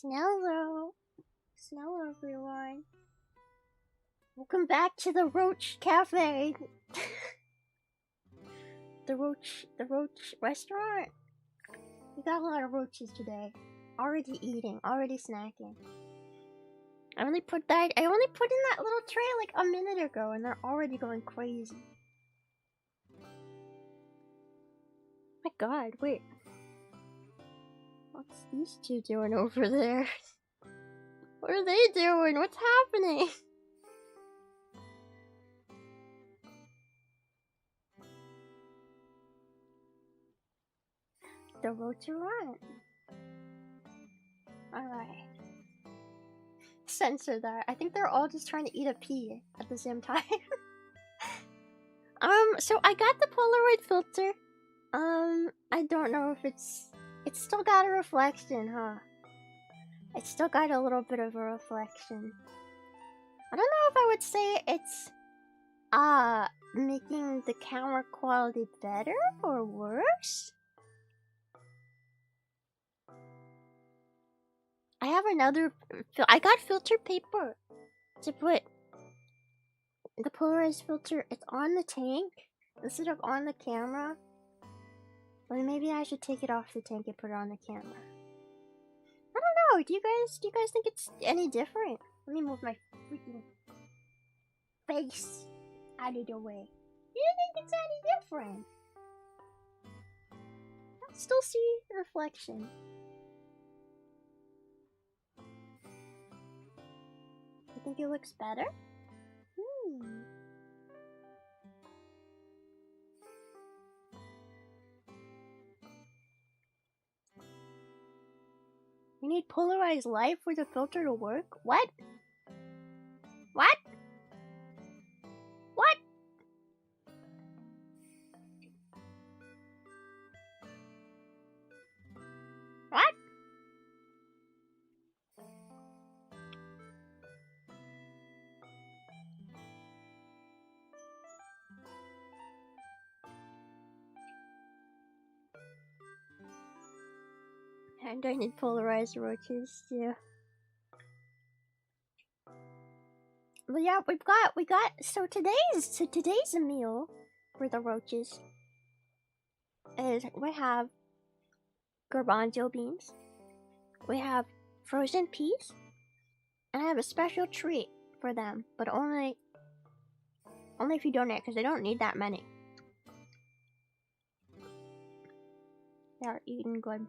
Snello, everyone. Welcome back to the Roach Cafe. the Roach restaurant. We got a lot of roaches today. Already eating, already snacking. I only put in that little tray like a minute ago and they're already going crazy. My god, wait. What's these two doing over there? What are they doing? What's happening? The road to run. Alright. Censor that. I think they're all just trying to eat a pea at the same time. So I got the Polaroid filter. I don't know if it's still got a reflection, huh? It's still got a little bit of a reflection. I don't know if I would say it's making the camera quality better or worse. I have another I got filter paper to put the polarized filter. It's on the tank instead of on the camera. But maybe I should take it off the tank and put it on the camera. I don't know. Do you guys think it's any different? Let me move my freaking face out of the way. Do you think it's any different? I still see the reflection. You think it looks better? You need polarized light for the filter to work? What? What? What? What? And I need polarized roaches too. But yeah, we got so today's meal for the roaches is we have garbanzo beans, we have frozen peas, and I have a special treat for them, but only if you donate because they don't need that many. They are eating good.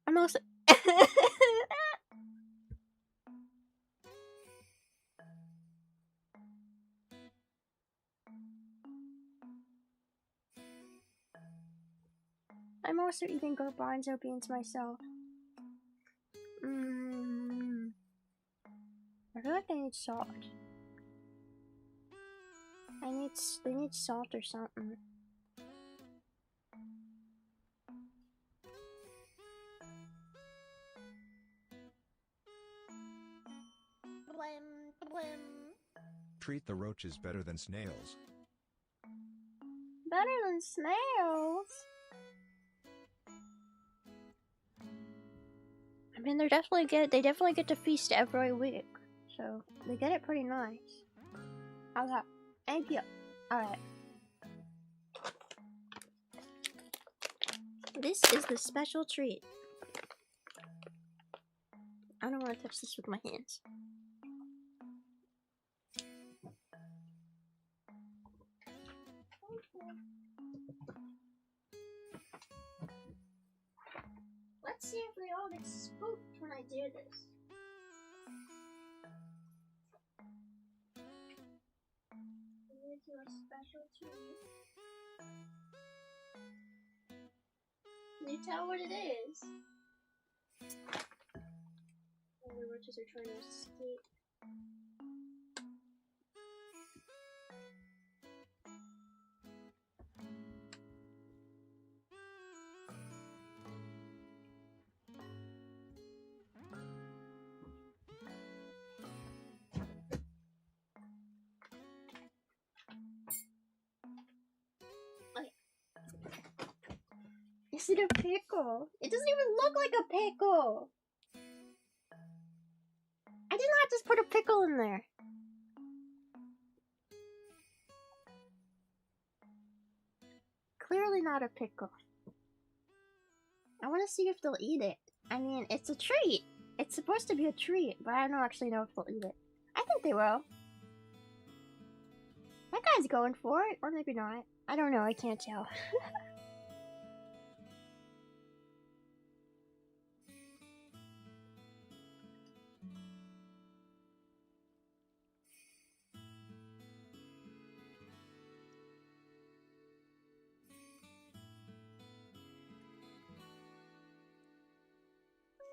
I'm also I'm also eating garbanzo beans myself. I feel like I need salt. They need salt or something. Treat the roaches better than snails. Better than snails? I mean, they definitely get to feast every week, so they get it pretty nice. How's that? Thank you. Alright. This is the special treat. I don't want to touch this with my hands. Let's see if we all get spooked when I do this. Here's your special treat. Can you tell what it is? Oh, the roaches are trying to escape. Is it a pickle? It doesn't even look like a pickle. I did not just put a pickle in there. Clearly not a pickle. I want to see if they'll eat it. I mean, it's a treat. It's supposed to be a treat, but I don't actually know if they'll eat it. I think they will. That guy's going for it, or maybe not. I don't know, I can't tell.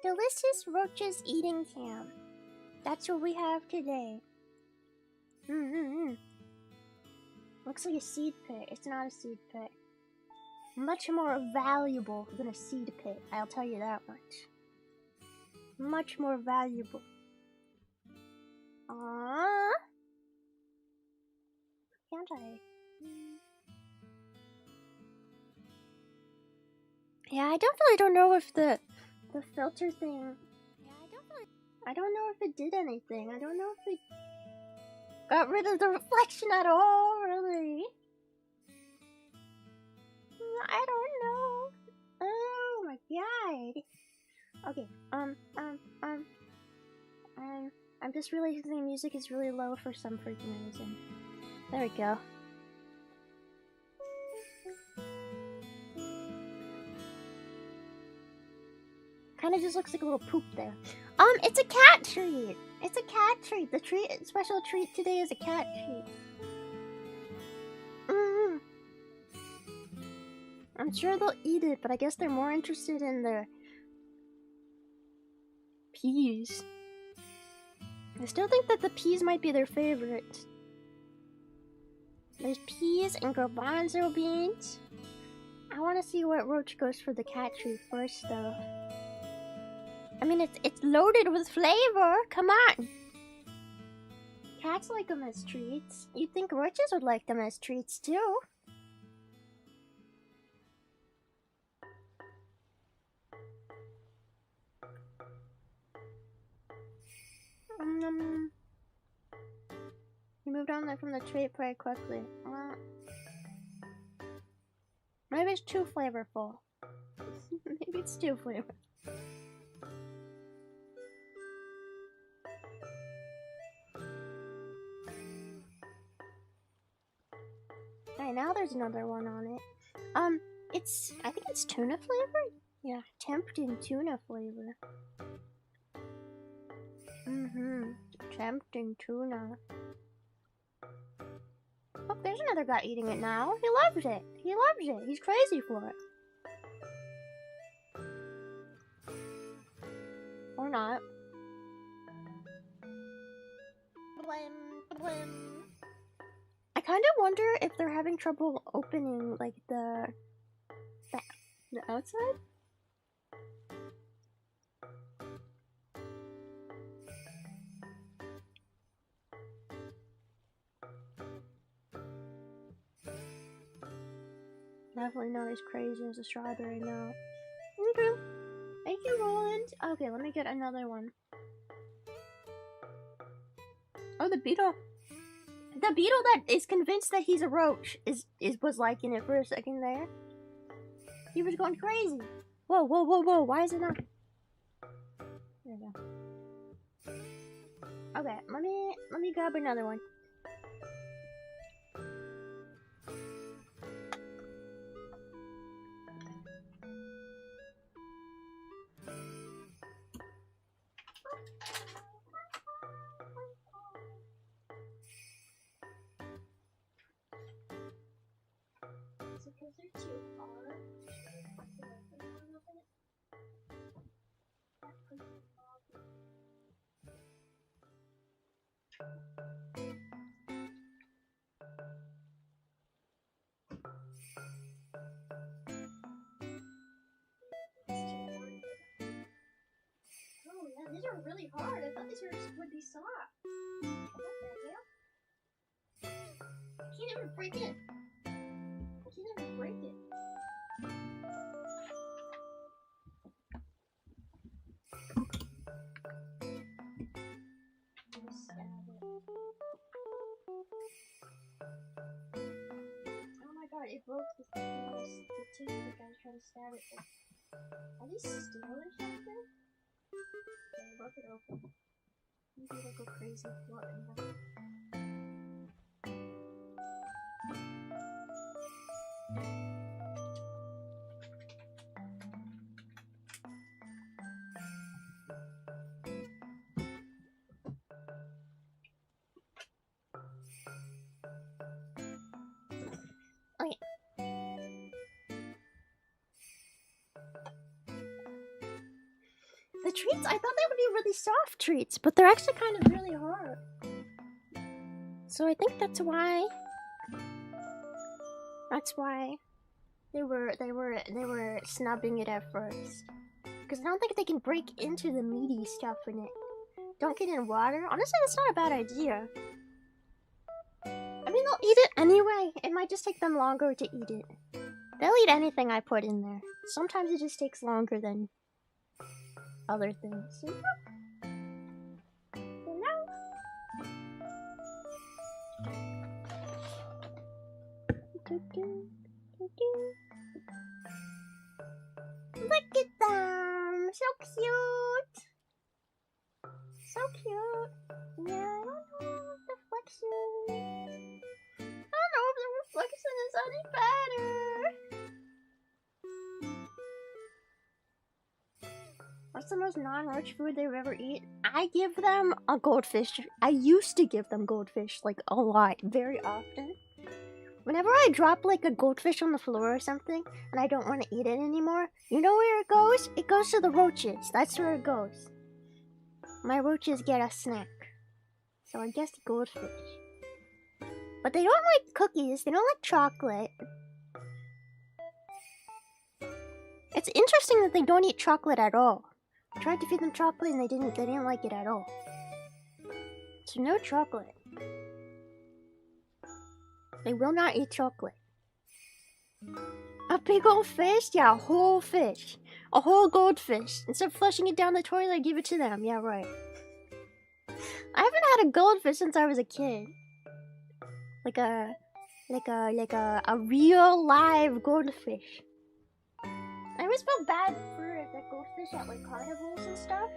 Delicious Roaches eating cam. That's what we have today. Looks like a seed pit. It's not a seed pit. Much more valuable than a seed pit, I'll tell you that much. Much more valuable. Aww. Can't I? Yeah, I definitely don't know if the filter thing. I don't know if it did anything. I don't know if it got rid of the reflection at all, really. I don't know. Oh my god. Okay, I'm just realizing the music is really low for some freaking reason. There we go. Kinda just looks like a little poop there. It's a cat treat! It's a cat treat! The special treat today is a cat treat. I'm sure they'll eat it, but I guess they're more interested in the peas. I still think that the peas might be their favorite. There's peas and garbanzo beans. I want to see what Roach goes for the cat treat first, though. I mean, it's loaded with flavor. Come on. Cats like them as treats. You'd think Roaches would like them as treats, too. You moved on from the treat pretty quickly. Maybe it's too flavorful. Maybe it's too flavorful. Alright, now there's another one on it. I think it's tuna flavored? Yeah, tempting tuna flavor. Tempting tuna. Look, there's another guy eating it now. He loves it. He loves it. He's crazy for it. Or not. I kind of wonder if they're having trouble opening, like, the outside? Definitely not as crazy as a strawberry now. Okay. Thank you, Roland. Okay, let me get another one. Oh, the beetle. The beetle that is convinced that he's a roach was liking it for a second there. He was going crazy. Whoa, whoa, whoa, whoa. Why is it not? There we go. Okay, let me grab another one. Because they're too hard. Oh yeah, these are really hard. I thought these would be soft. What the hell? I can't even break it. I can't even break it. it broke the tooth. The guy's trying to stab it. Are these steel or something? Yeah, I broke it open. Maybe it'll go crazy. What in the... Okay. The treats, I thought they would be really soft treats, but they're actually kind of really hard. So I think that's why they were snubbing it at first. Because I don't think they can break into the meaty stuff in it. Don't get in water. Honestly, that's not a bad idea. I mean, they'll eat it anyway. It might just take them longer to eat it. They'll eat anything I put in there. Sometimes it just takes longer than other things. Look at them! So cute! So cute! Yeah, I don't know if the reflection... I don't know if the reflection is any better! What's the most non-roach food they've ever eaten? I give them a goldfish. I used to give them goldfish, like, a lot, very often. Whenever I drop, like, a goldfish on the floor or something, and I don't want to eat it anymore, you know where it goes? It goes to the roaches. That's where it goes. My roaches get a snack. So I guess goldfish. But they don't like cookies. They don't like chocolate. It's interesting that they don't eat chocolate at all. I tried to feed them chocolate and they didn't like it at all. So no chocolate. They will not eat chocolate. A big old fish? Yeah, a whole fish. A whole goldfish. Instead of flushing it down the toilet, I give it to them. Yeah, right. I haven't had a goldfish since I was a kid. Like a real live goldfish. I always felt bad for the goldfish at like carnivals and stuff.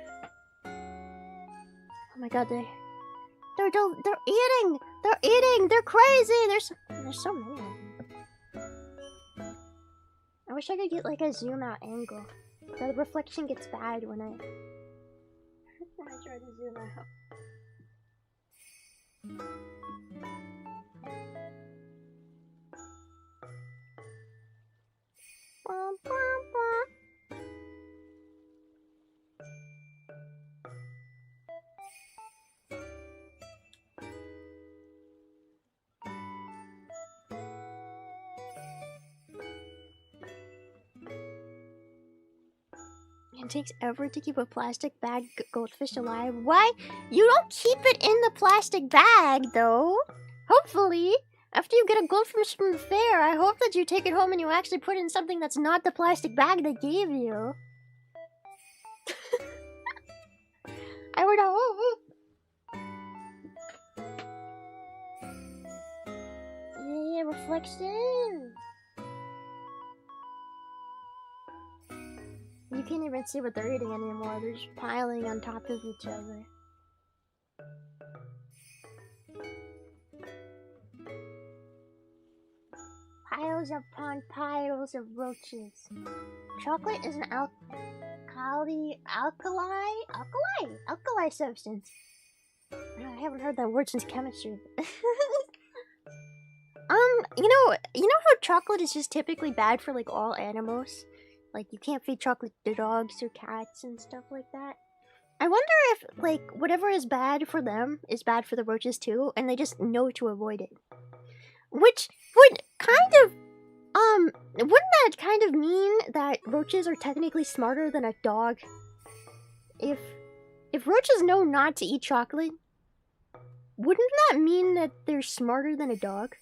Oh my god, they're eating! They're eating! They're crazy! There's so many of them. I wish I could get like a zoom out angle. The reflection gets bad when I try to zoom out. It takes ever to keep a plastic bag goldfish alive. Why? You don't keep it in the plastic bag, though. Hopefully, after you get a goldfish from the fair, I hope that you take it home and you actually put it in something that's not the plastic bag they gave you. I would hope. Yeah, reflection. You can't even see what they're eating anymore. They're just piling on top of each other. Piles upon piles of roaches. Chocolate is an alkali substance. I haven't heard that word since chemistry. You know how chocolate is just typically bad for like all animals? Like, you can't feed chocolate to dogs or cats and stuff like that. I wonder if, like, whatever is bad for them is bad for the roaches too, and they just know to avoid it. Which would kind of, wouldn't that kind of mean that roaches are technically smarter than a dog? If roaches know not to eat chocolate, wouldn't that mean that they're smarter than a dog?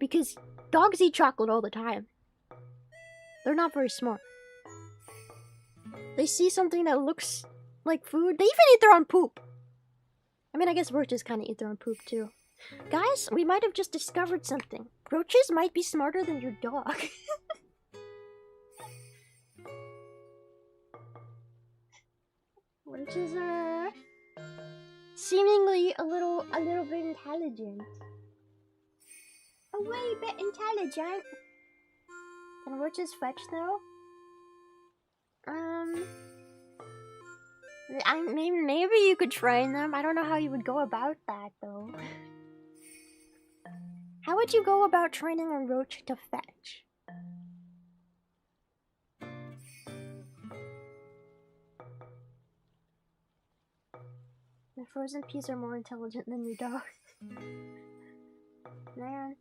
Because dogs eat chocolate all the time. They're not very smart. They see something that looks like food. They even eat their own poop. I mean, I guess roaches kind of eat their own poop too. Guys, we might have just discovered something. Roaches might be smarter than your dog. Roaches are seemingly a little bit intelligent. A wee bit intelligent. Can roaches fetch though? Maybe you could train them. I don't know how you would go about that though. How would you go about training a roach to fetch? The frozen peas are more intelligent than your dog. Man,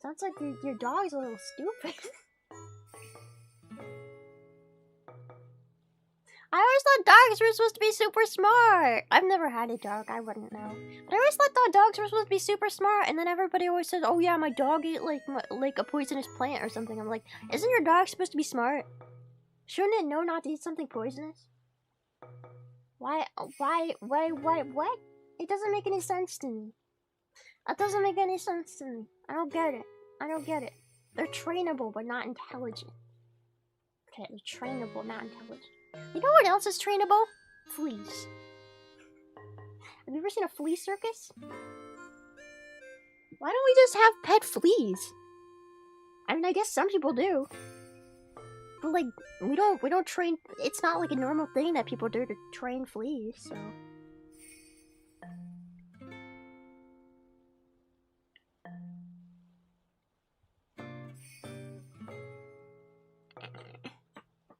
sounds like your dog's a little stupid. I always thought dogs were supposed to be super smart. I've never had a dog, I wouldn't know. But I always thought dogs were supposed to be super smart, and then everybody always says, "Oh yeah, my dog ate like a poisonous plant or something." I'm like, isn't your dog supposed to be smart? Shouldn't it know not to eat something poisonous? Why, what? It doesn't make any sense to me. That doesn't make any sense to me. I don't get it. I don't get it. They're trainable, but not intelligent. Okay, they're trainable, not intelligent. You know what else is trainable? Fleas. Have you ever seen a flea circus? Why don't we just have pet fleas? I mean, I guess some people do. But like, we don't train, it's not like a normal thing that people do to train fleas, so.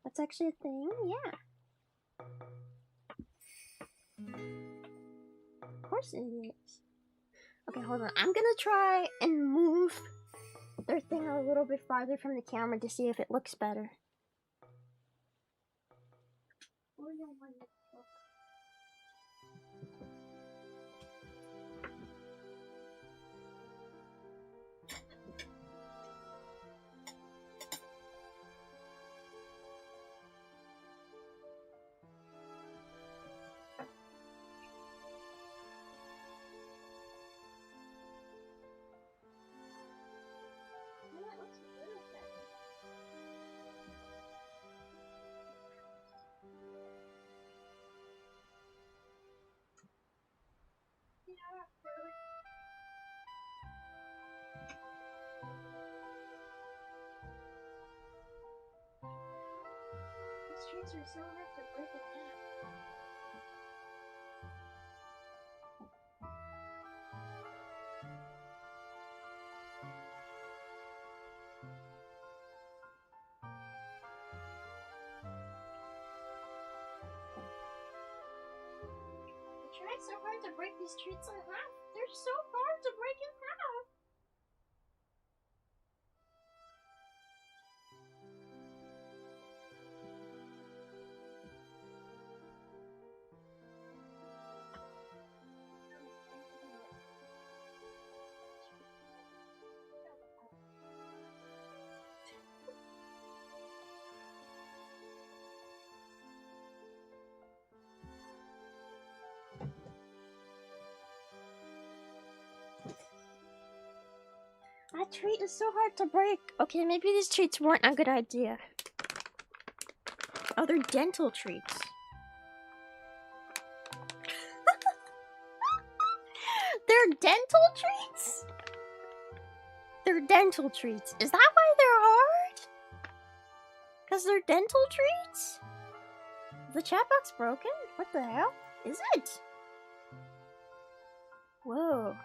That's actually a thing, yeah. Of course it is. Okay, hold on. I'm gonna try and move their thing a little bit farther from the camera to see if it looks better. These trees are so hard to break it down. I tried so hard to break these trees in half. They're so hard to break in half. That tree is so hard to break. Okay, maybe these treats weren't a good idea. Oh, they're dental treats. They're dental treats? They're dental treats. Is that why they're hard? Because they're dental treats? Is the chat box broken? What the hell? Is it? Whoa.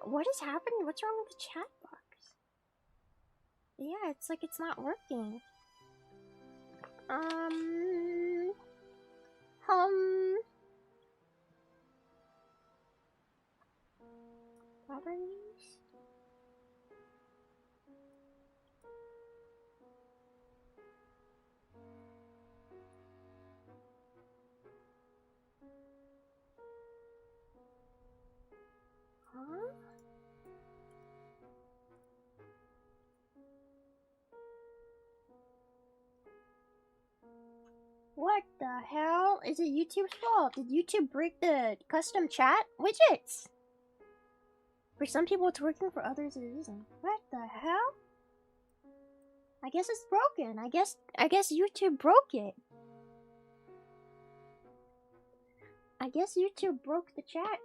What is happening? What's wrong with the chat box? Yeah, it's like it's not working. Properties? Huh? What the hell? Is it YouTube's fault? Did YouTube break the custom chat widgets? For some people it's working, for others it isn't. What the hell? I guess it's broken. I guess YouTube broke it. I guess YouTube broke the chat.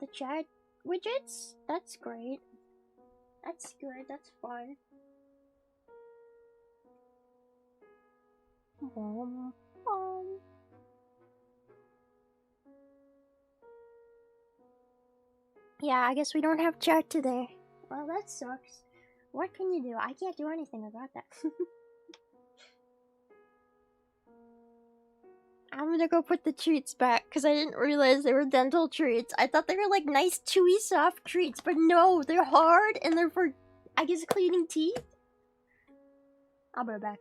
The chat widgets? That's great. That's good. That's fun. Yeah, I guess we don't have chat today. Well, that sucks. What can you do? I can't do anything about that. I'm gonna go put the treats back because I didn't realize they were dental treats. I thought they were like nice, chewy, soft treats, but no, they're hard and they're for, I guess, cleaning teeth. I'll be right back.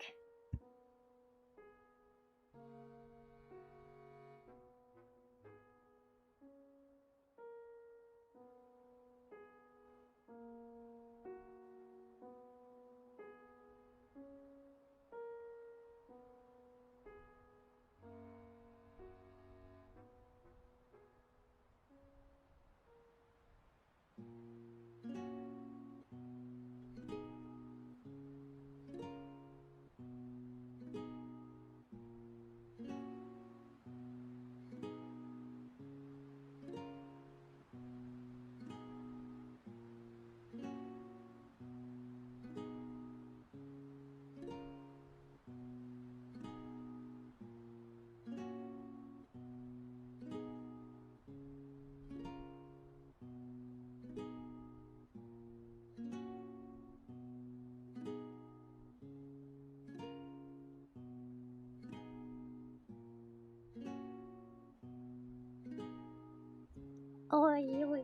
Oh, really?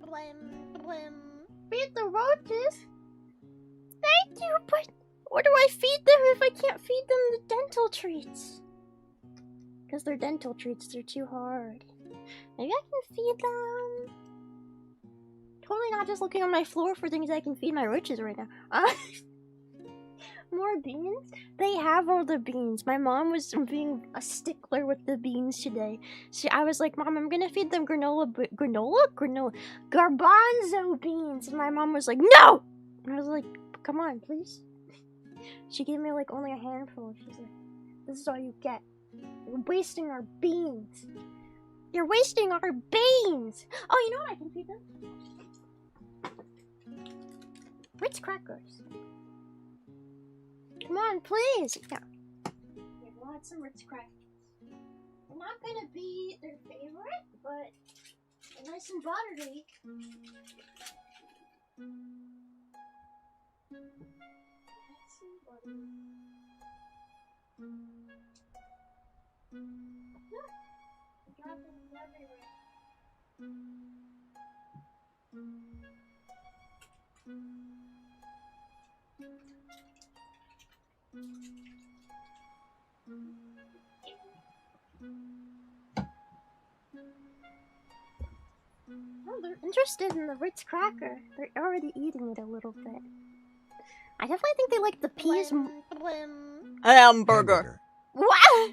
Blim, blim. Feed the roaches? Thank you, but what do I feed them if I can't feed them the dental treats? Because they're dental treats, they're too hard. Maybe I can feed them. Totally not just looking on my floor for things I can feed my roaches right now. More beans? They have all the beans. My mom was being a stickler with the beans today. I was like, Mom, I'm gonna feed them garbanzo beans. And my mom was like, no! And I was like, come on, please. She gave me like only a handful. She's like, this is all you get. You're wasting our beans. You're wasting our beans. Oh, you know what I can feed them? Ritz crackers. Come on, please. Yeah. Here, we'll add some Ritz crackers. They're not gonna be their favorite, but they're nice and buttery. Nice and buttery. Look, I got them everywhere. Oh, they're interested in the Ritz cracker. They're already eating it a little bit. I definitely think they like the peas. Hamburger. What?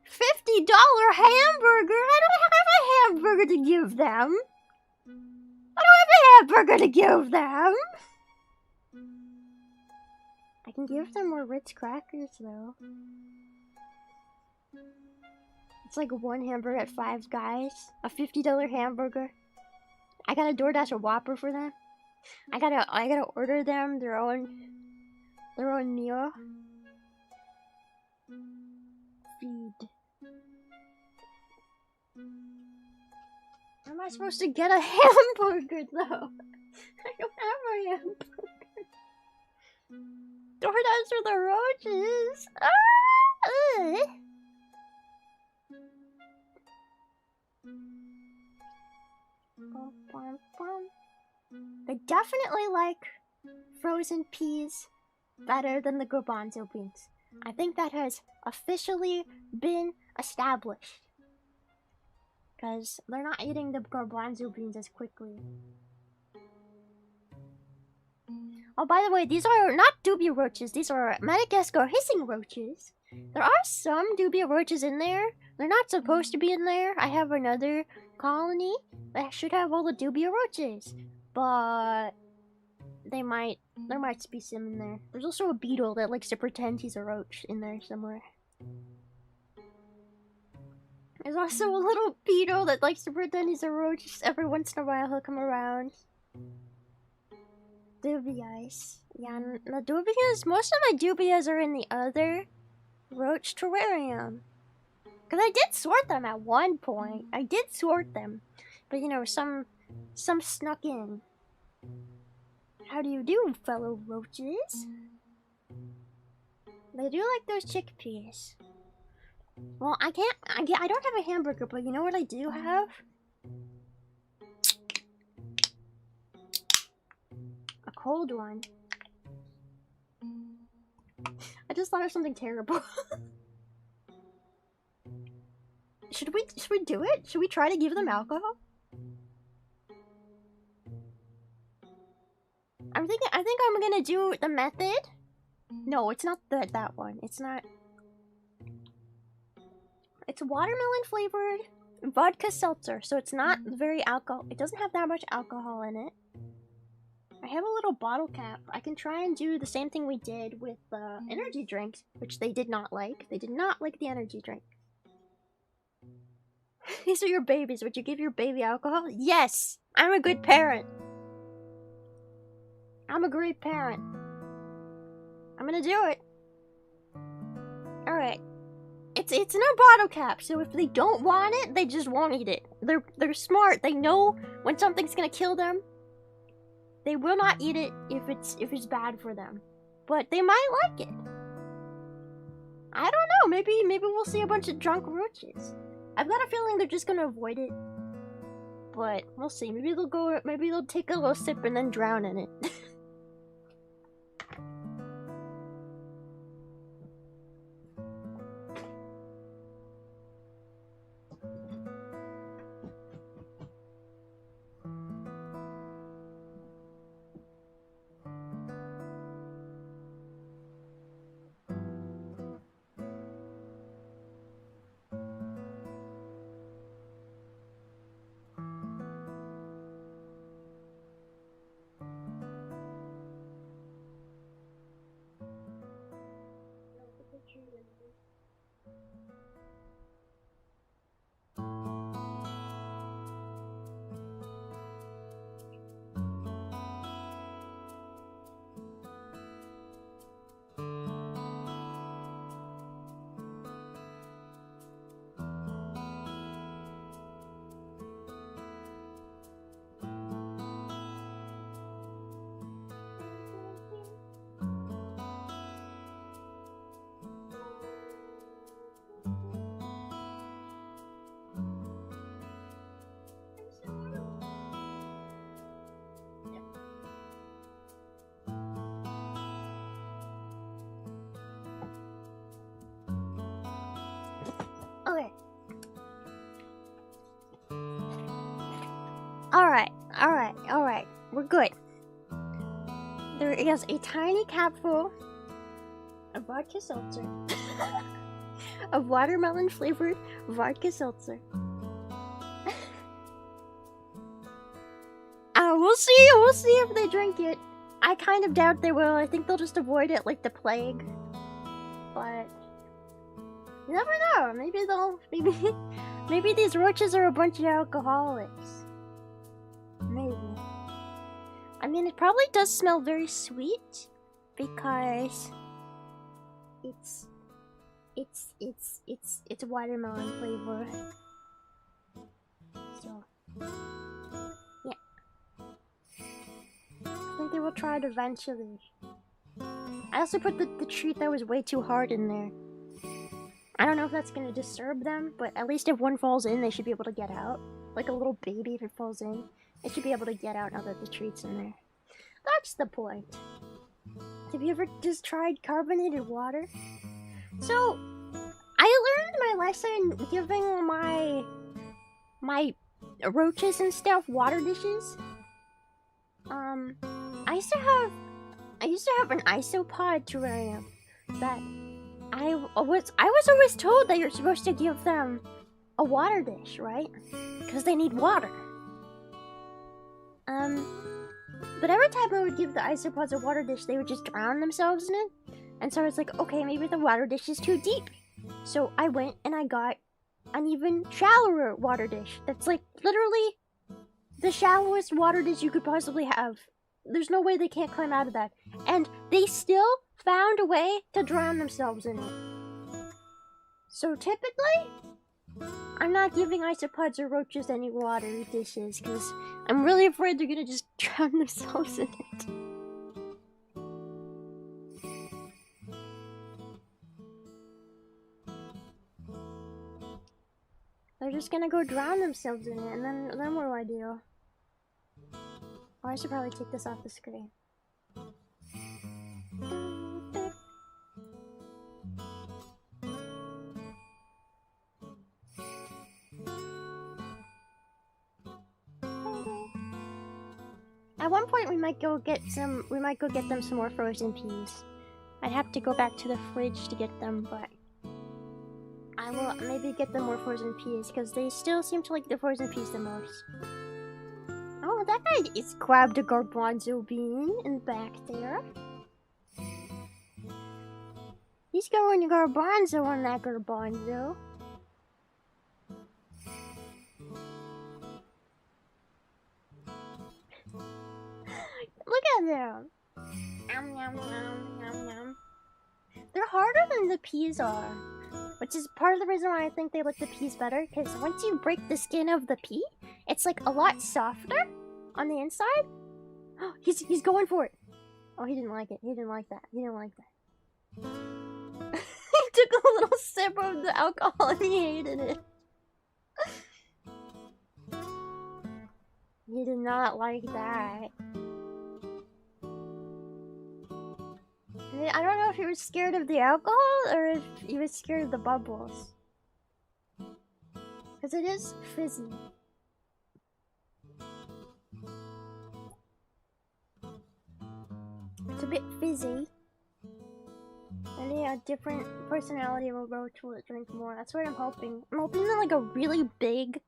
$50 hamburger? I don't have a hamburger to give them. I don't have a hamburger to give them. I can give them more Ritz crackers though. It's like one hamburger at Five Guys. A $50 hamburger. I gotta DoorDash a Whopper for them. I gotta order them their own meal. Feed. How am I supposed to get a hamburger though? I don't have a hamburger. DoorDash for the roaches. They definitely like frozen peas better than the garbanzo beans. I think that has officially been established. Because they're not eating the garbanzo beans as quickly. Oh, by the way, these are not dubia roaches. These are Madagascar hissing roaches. There are some dubia roaches in there. They're not supposed to be in there. I have another colony that should have all the dubia roaches. But there might be some in there. There's also a beetle that likes to pretend he's a roach in there somewhere. There's also a little beetle that likes to pretend he's a roach. Every once in a while he'll come around. Dubias. Yeah, the dubias, most of my dubias are in the other roach terrarium. Because I did sort them at one point. I did sort them. But you know, some snuck in. How do you do, fellow roaches? They do like those chickpeas. Well, I don't have a hamburger, but you know what I do have? A cold one. I just thought of something terrible. Should we do it? Should we try to give them alcohol? I think I'm gonna do the method. No, it's not that one. It's not. It's watermelon flavored vodka seltzer, so it's not very alcohol. It doesn't have that much alcohol in it. I have a little bottle cap. I can try and do the same thing we did with the energy drinks, which they did not like. They did not like the energy drink. These are your babies. Would you give your baby alcohol? Yes! I'm a good parent. I'm a great parent. I'm gonna do it. Alright. It's in a bottle cap, so if they don't want it, they just won't eat it. They're smart. They know when something's gonna kill them. They will not eat it if it's bad for them. But they might like it. I don't know. Maybe we'll see a bunch of drunk roaches. I've got a feeling they're just gonna avoid it. But we'll see. Maybe they'll take a little sip and then drown in it. Okay. Alright. We're good. There is a tiny capful of vodka seltzer. Of watermelon flavored vodka seltzer. We'll see if they drink it. I kind of doubt they will. I think they'll just avoid it like the plague. But you never know. Maybe these roaches are a bunch of alcoholics. Maybe. I mean, it probably does smell very sweet because it's watermelon flavor. So yeah, I think they will try it eventually. I also put the treat that was way too hard in there. I don't know if that's gonna disturb them, but at least if one falls in, they should be able to get out. Like a little baby, if it falls in, it should be able to get out now that the treat's in there. That's the point. Have you ever just tried carbonated water? So, I learned my lesson giving my roaches and stuff water dishes. I used to have I used to have an isopod terrarium that I was always told that you're supposed to give them a water dish, right? Because they need water. But every time I would give the isopods a water dish, they would just drown themselves in it. And so I was like, okay, maybe the water dish is too deep. So I went and I got an even shallower water dish. That's like literally the shallowest water dish you could possibly have. There's no way they can't climb out of that. And they still found a way to drown themselves in it. So typically, I'm not giving isopods or roaches any water dishes because I'm really afraid they're gonna just drown themselves in it. They're just gonna go drown themselves in it, and then what do I do? Oh, I should probably take this off the screen. At one point, we might go get them some more frozen peas. I'd have to go back to the fridge to get them, but I will maybe get them more frozen peas because they still seem to like the frozen peas the most. Oh, that guy is grabbed a garbanzo bean in the back there. He's going garbanzo on that garbanzo. Look at them. Yum, yum, yum, yum, yum. They're harder than the peas are, which is part of the reason why I think they like the peas better, because once you break the skin of the pea, it's like a lot softer on the inside. Oh, he's going for it. Oh, he didn't like it. He didn't like that. He didn't like that. He took a little sip of the alcohol and he hated it. He did not like that. I don't know if he was scared of the alcohol or if he was scared of the bubbles. Because it is fizzy. It's a bit fizzy. And yeah, different personality will go to it, drink more. That's what I'm hoping. I'm hoping that like a really big,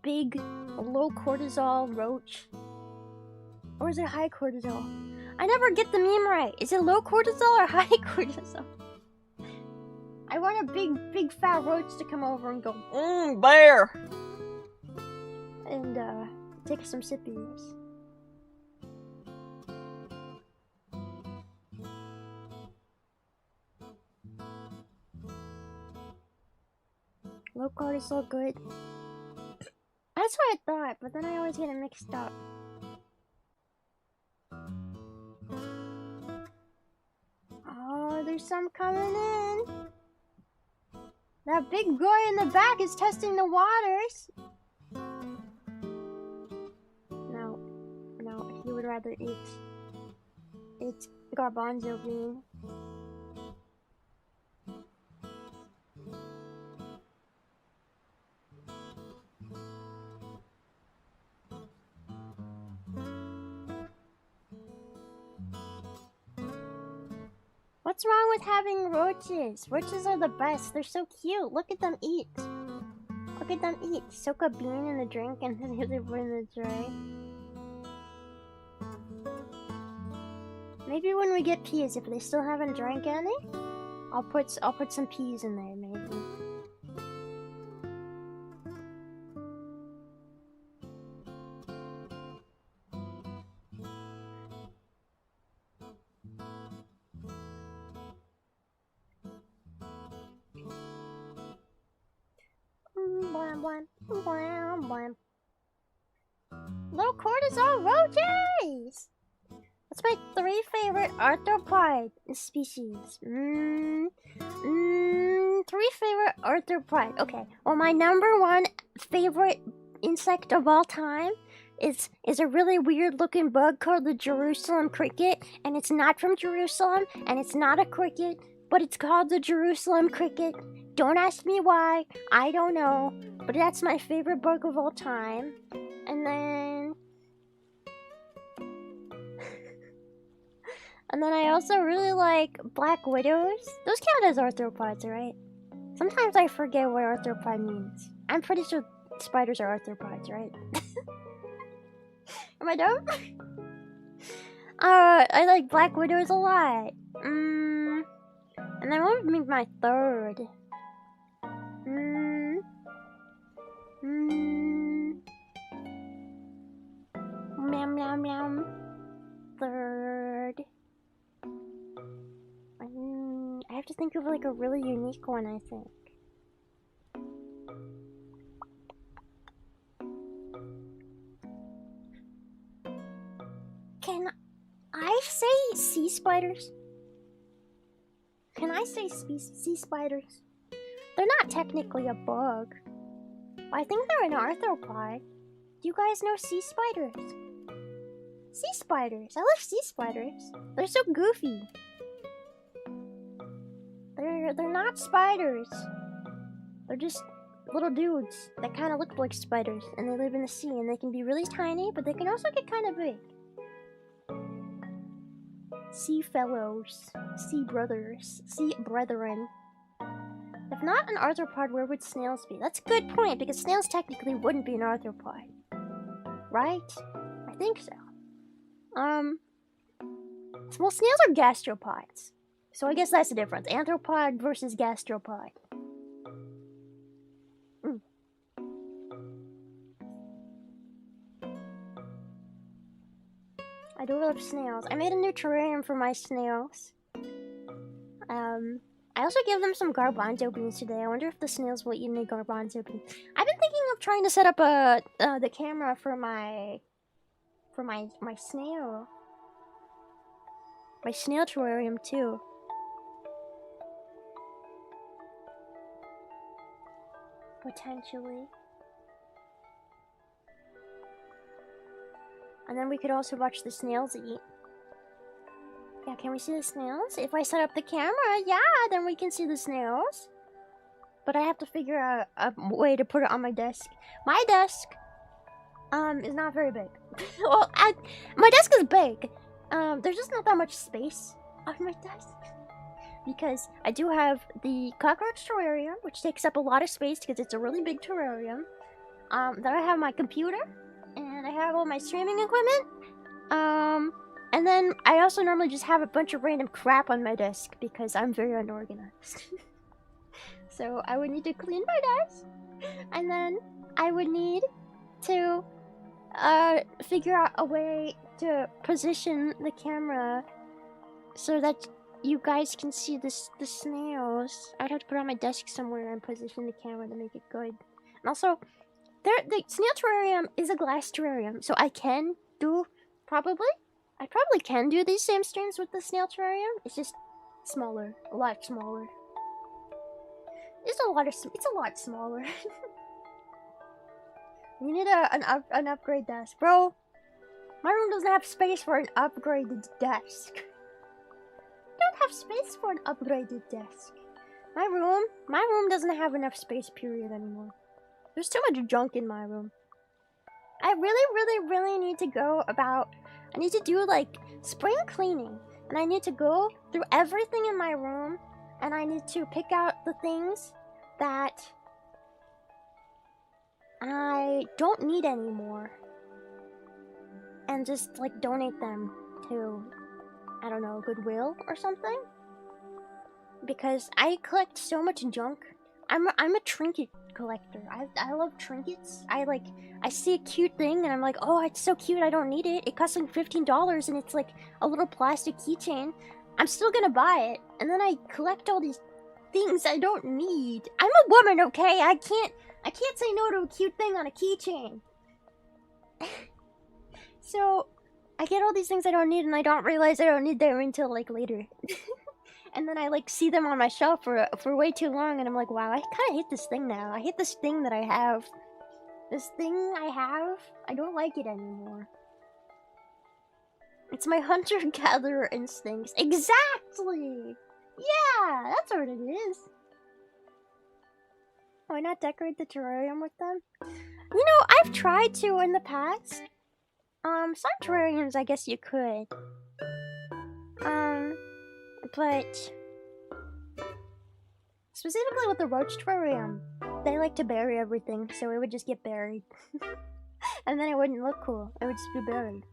low cortisol roach. Or is it high cortisol? I never get the meme right. Is it low cortisol or high cortisol? I want a big fat roach to come over and go, bear! And, take some sippies. Low cortisol good. That's what I thought, but then I always get it mixed up. Oh, there's some coming in. That big boy in the back is testing the waters. No, he would rather eat garbanzo bean. What's wrong with having roaches? Roaches are the best. They're so cute. Look at them eat. Look at them eat. Soak a bean in the drink and then they put in the tray. Maybe when we get peas, if they still haven't drank any, I'll put some peas in there, maybe. Low cortisol roaches! That's my 3 favorite arthropod species. 3 favorite arthropod. Okay, well my #1 favorite insect of all time is a really weird looking bug called the Jerusalem cricket, and it's not from Jerusalem, and it's not a cricket, but it's called the Jerusalem cricket. Don't ask me why, I don't know, but that's my favorite bug of all time. And And then I also really like black widows. Those count as arthropods, right? Sometimes I forget what arthropod means. I'm pretty sure spiders are arthropods, right? Am I dumb? I like black widows a lot. And then what would be my third? Meow meow meow. Third. I have to think of like a really unique one, I think. Can I say sea spiders? Can I say sea spiders? They're not technically a bug. But I think they're an arthropod. Do you guys know sea spiders? Sea spiders. I love sea spiders. They're so goofy. They're not spiders. They're just little dudes that kind of look like spiders, and they live in the sea, and they can be really tiny, but they can also get kind of big. Sea fellows, sea brothers, sea brethren. If not an arthropod, where would snails be? That's a good point, because snails technically wouldn't be an arthropod. Right? I think so. Well, snails are gastropods. So I guess that's the difference. Anthropod versus gastropod. I do love snails. I made a new terrarium for my snails. I also gave them some garbanzo beans today. I wonder if the snails will eat any garbanzo beans. I've been thinking of trying to set up the camera for my snail. My snail terrarium too. Potentially. And then we could also watch the snails eat. Yeah, can we see the snails? If I set up the camera, yeah, then we can see the snails. But I have to figure out a way to put it on my desk. My desk, is not very big. Well, my desk is big. There's just not that much space on my desk. Because I do have the cockroach terrarium, which takes up a lot of space because it's a really big terrarium. Then I have my computer, and I have all my streaming equipment. And then I also normally just have a bunch of random crap on my desk because I'm very unorganized. So I would need to clean my desk, and then I would need to figure out a way to position the camera so that you guys can see the snails. I'd have to put it on my desk somewhere and position the camera to make it good. And also, the snail terrarium is a glass terrarium, so I can do I probably can do these same streams with the snail terrarium. It's just smaller, a lot smaller. It's a lot smaller. You need an upgrade desk, bro. My room doesn't have space for an upgraded desk. Don't have space for an upgraded desk. My room doesn't have enough space, period, anymore. There's too much junk in my room. I really need to I need to do like spring cleaning, and I need to go through everything in my room, and I need to pick out the things that I don't need anymore and just like donate them to, I don't know, Goodwill or something, because I collect so much junk. I'm a trinket collector. I love trinkets. I see a cute thing and I'm like, oh, it's so cute, I don't need it. It costs like $15 and it's like a little plastic keychain. I'm still gonna buy it, and then I collect all these things I don't need. I'm a woman, okay? I can't say no to a cute thing on a keychain. So I get all these things I don't need, and I don't realize I don't need them until like later. And then I like see them on my shelf for way too long, and I'm like, wow, I kind of hate this thing now. I hate this thing that I have. This thing I have, I don't like it anymore. It's my hunter-gatherer instincts. Exactly! Yeah, that's what it is. Why not decorate the terrarium with them? You know, I've tried to in the past. Some terrariums, I guess you could. But specifically with the roach terrarium, they like to bury everything, so it would just get buried. And then it wouldn't look cool, it would just be buried.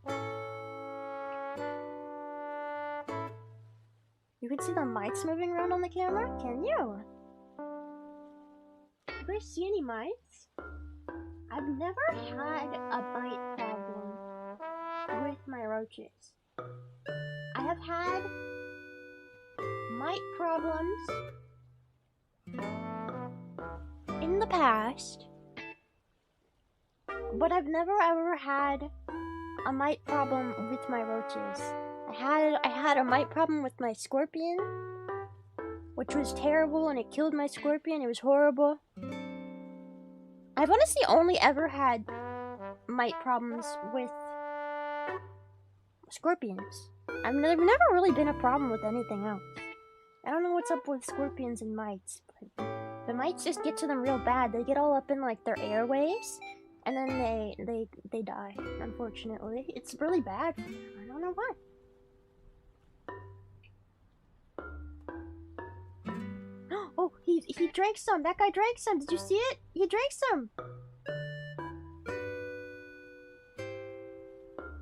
You can see the mites moving around on the camera, can you? You guys see any mites? I've never had a mite problem with my roaches. I have had mite problems in the past, but I've never ever had a mite problem with my roaches. I had a mite problem with my scorpion, which was terrible, and it killed my scorpion. It was horrible. I've honestly only ever had mite problems with scorpions. I've never really been a problem with anything else. I don't know what's up with scorpions and mites, but the mites just get to them real bad. They get all up in like their airways, and then they die. Unfortunately, it's really bad for them. I don't know why. Oh, he drank some. That guy drank some. Did you see it? He drank some.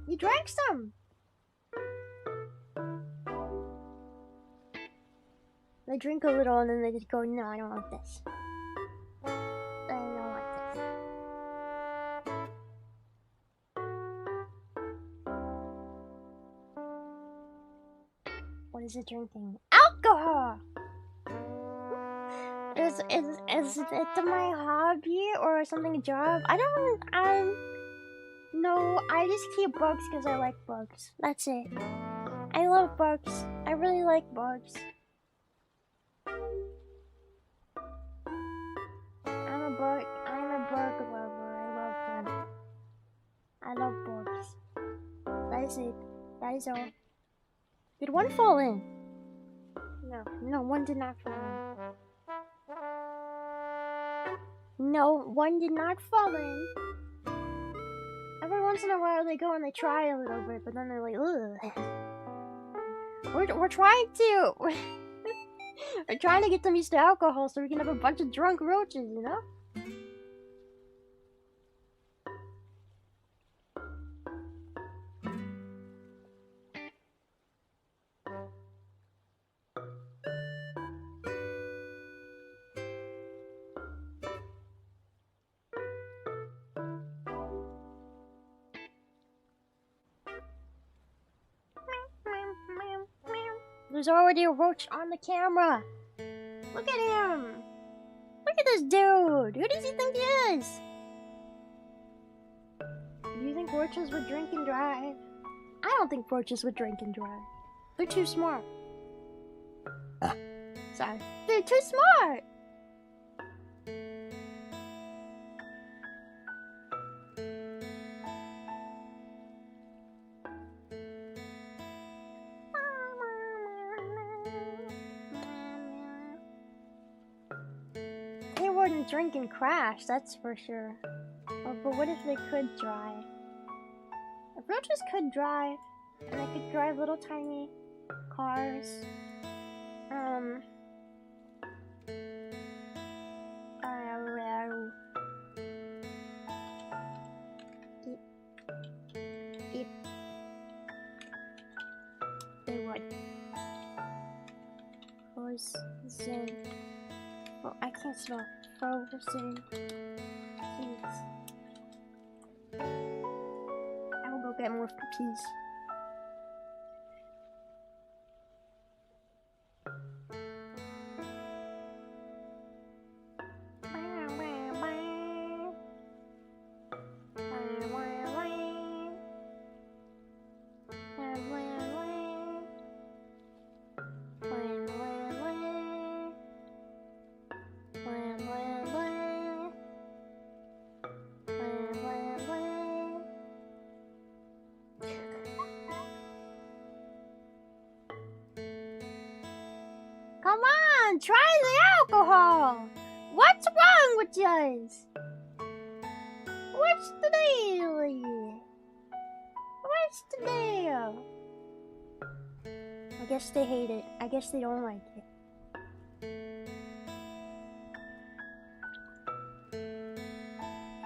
He drank some. They drink a little and then they just go, no, I don't want this. I don't want this. What is it drinking? Alcohol! Is it my hobby or something a job? No, I just keep bugs because I like bugs. That's it. I love bugs. I really like bugs. I'm a bug lover. I love them. I love bugs. That is it. That is all. Did one fall in? No, one did not fall in. No, one did not fall in. Every once in a while they go and they try a little bit, but then they're like, ugh. We're trying to... We're trying to get them used to alcohol so we can have a bunch of drunk roaches, you know? There's already a roach on the camera. Look at him. Look at this dude. Who does he think he is? Do you think roaches would drink and drive? I don't think roaches would drink and drive. They're too smart. Sorry. They're too smart. Drink and crash, that's for sure. Oh, but what if they could drive? If roaches could drive, and they could drive little tiny cars, if they would. Frozen. Oh, I can't spell. Frozen. Please. I will go get more peas. Come on, try the alcohol. What's wrong with yours? What's the deal? What's the deal? guess they hate it. I guess they don't like it.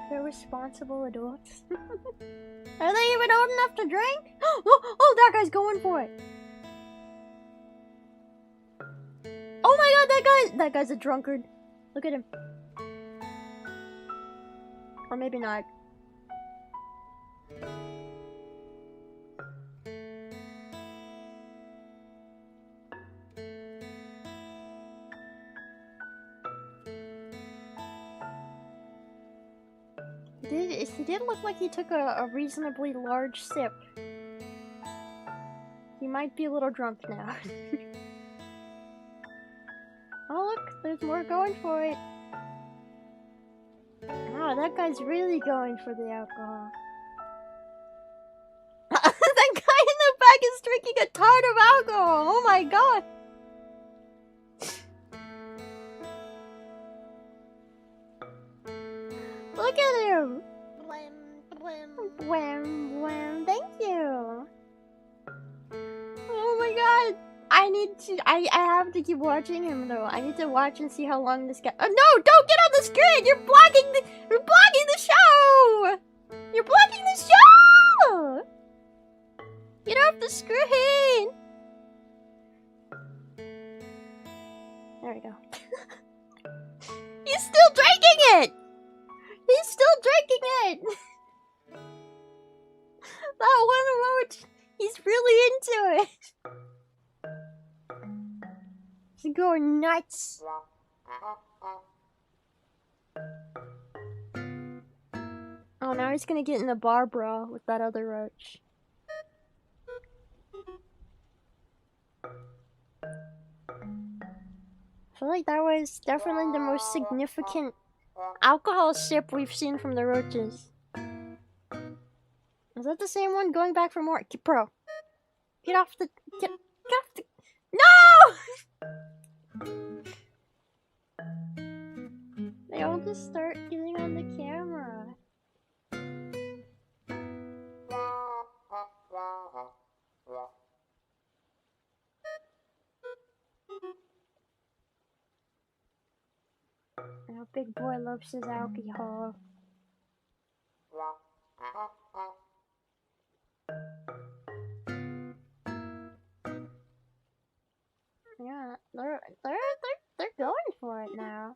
They're responsible adults. Are they even old enough to drink? Oh, that guy's going for it. Oh my god, that guy's a drunkard. Look at him. Or maybe not. He did look like he took a reasonably large sip. He might be a little drunk now. Oh look, there's more going for it. Wow, that guy's really going for the alcohol. That guy in the back is drinking a ton of alcohol! Oh my god! Look at him! Wham, wham, thank you! Oh my god! I have to keep watching him though. I need to watch and see how long this guy— Oh no! Don't get on the screen! You're blocking the show! You're blocking the show! Get off the screen! There we go. He's still drinking it! He's still drinking it! That one roach, he's really into it. He's going nuts. Oh, now he's gonna get in the bar brawl with that other roach. I feel like that was definitely the most significant alcohol sip we've seen from the roaches. Is that the same one going back for more? Bro, get off the— get off the— No! They all just start getting on the camera. Now big boy loves his alcohol. Yeah, they're going for it now.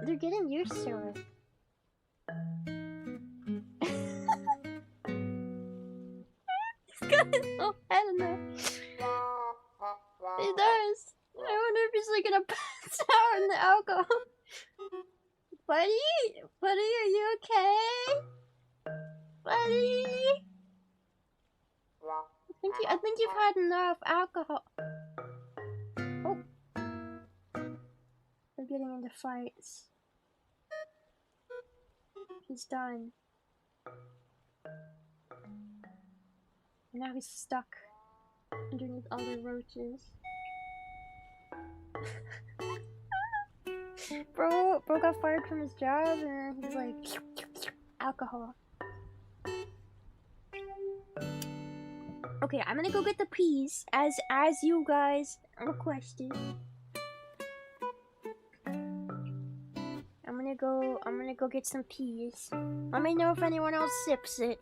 They're getting used to it. He's got his whole head in there. He does. I wonder if he's like gonna pass out in the alcohol. Buddy? Buddy, are you okay? Buddy? I think you've had enough alcohol. Oh. They're getting into fights. He's done. And now he's stuck underneath all the roaches. Bro got fired from his job and he's like, alcohol. Okay, I'm gonna go get the peas as you guys requested. I'm gonna go get some peas. Let me know if anyone else sips it.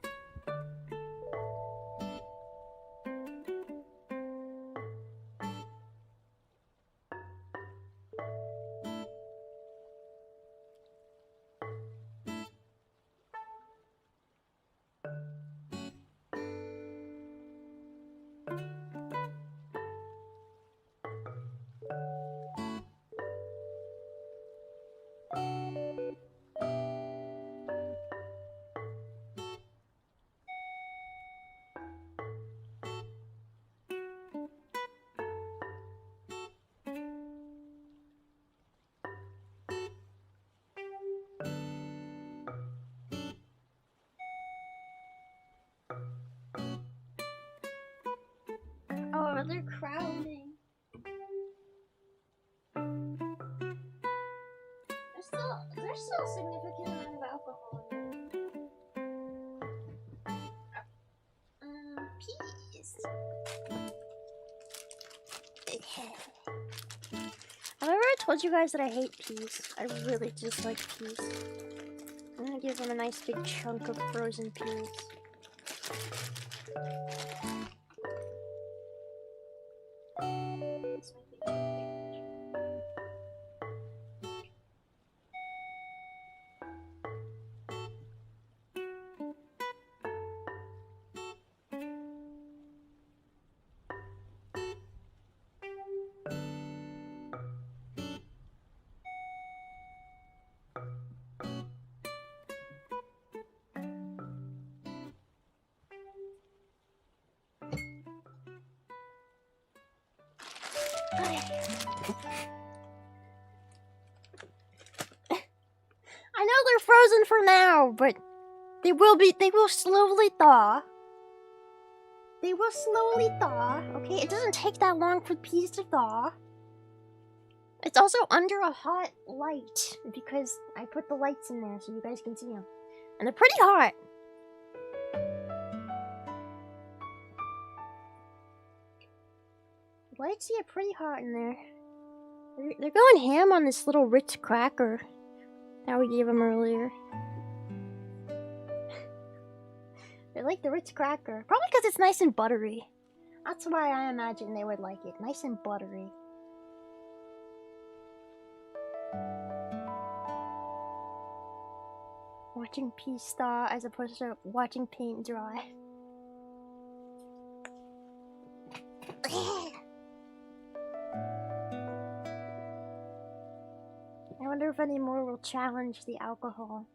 alcohol in there. Peas. Have I ever told you guys that I hate peas? I really dislike peas. I'm gonna give them a nice big chunk of frozen peas. This might be good. I know they're frozen for now, but they will slowly thaw. They will slowly thaw, okay? It doesn't take that long for peas to thaw. It's also under a hot light because I put the lights in there so you guys can see them. And they're pretty hot. Lights get pretty hot in there. They're going ham on this little Ritz cracker that we gave them earlier. They like the Ritz cracker. Probably because it's nice and buttery. That's why I imagine they would like it. Nice and buttery. Watching peas thaw as opposed to watching paint dry. I wonder if any more will challenge the alcohol.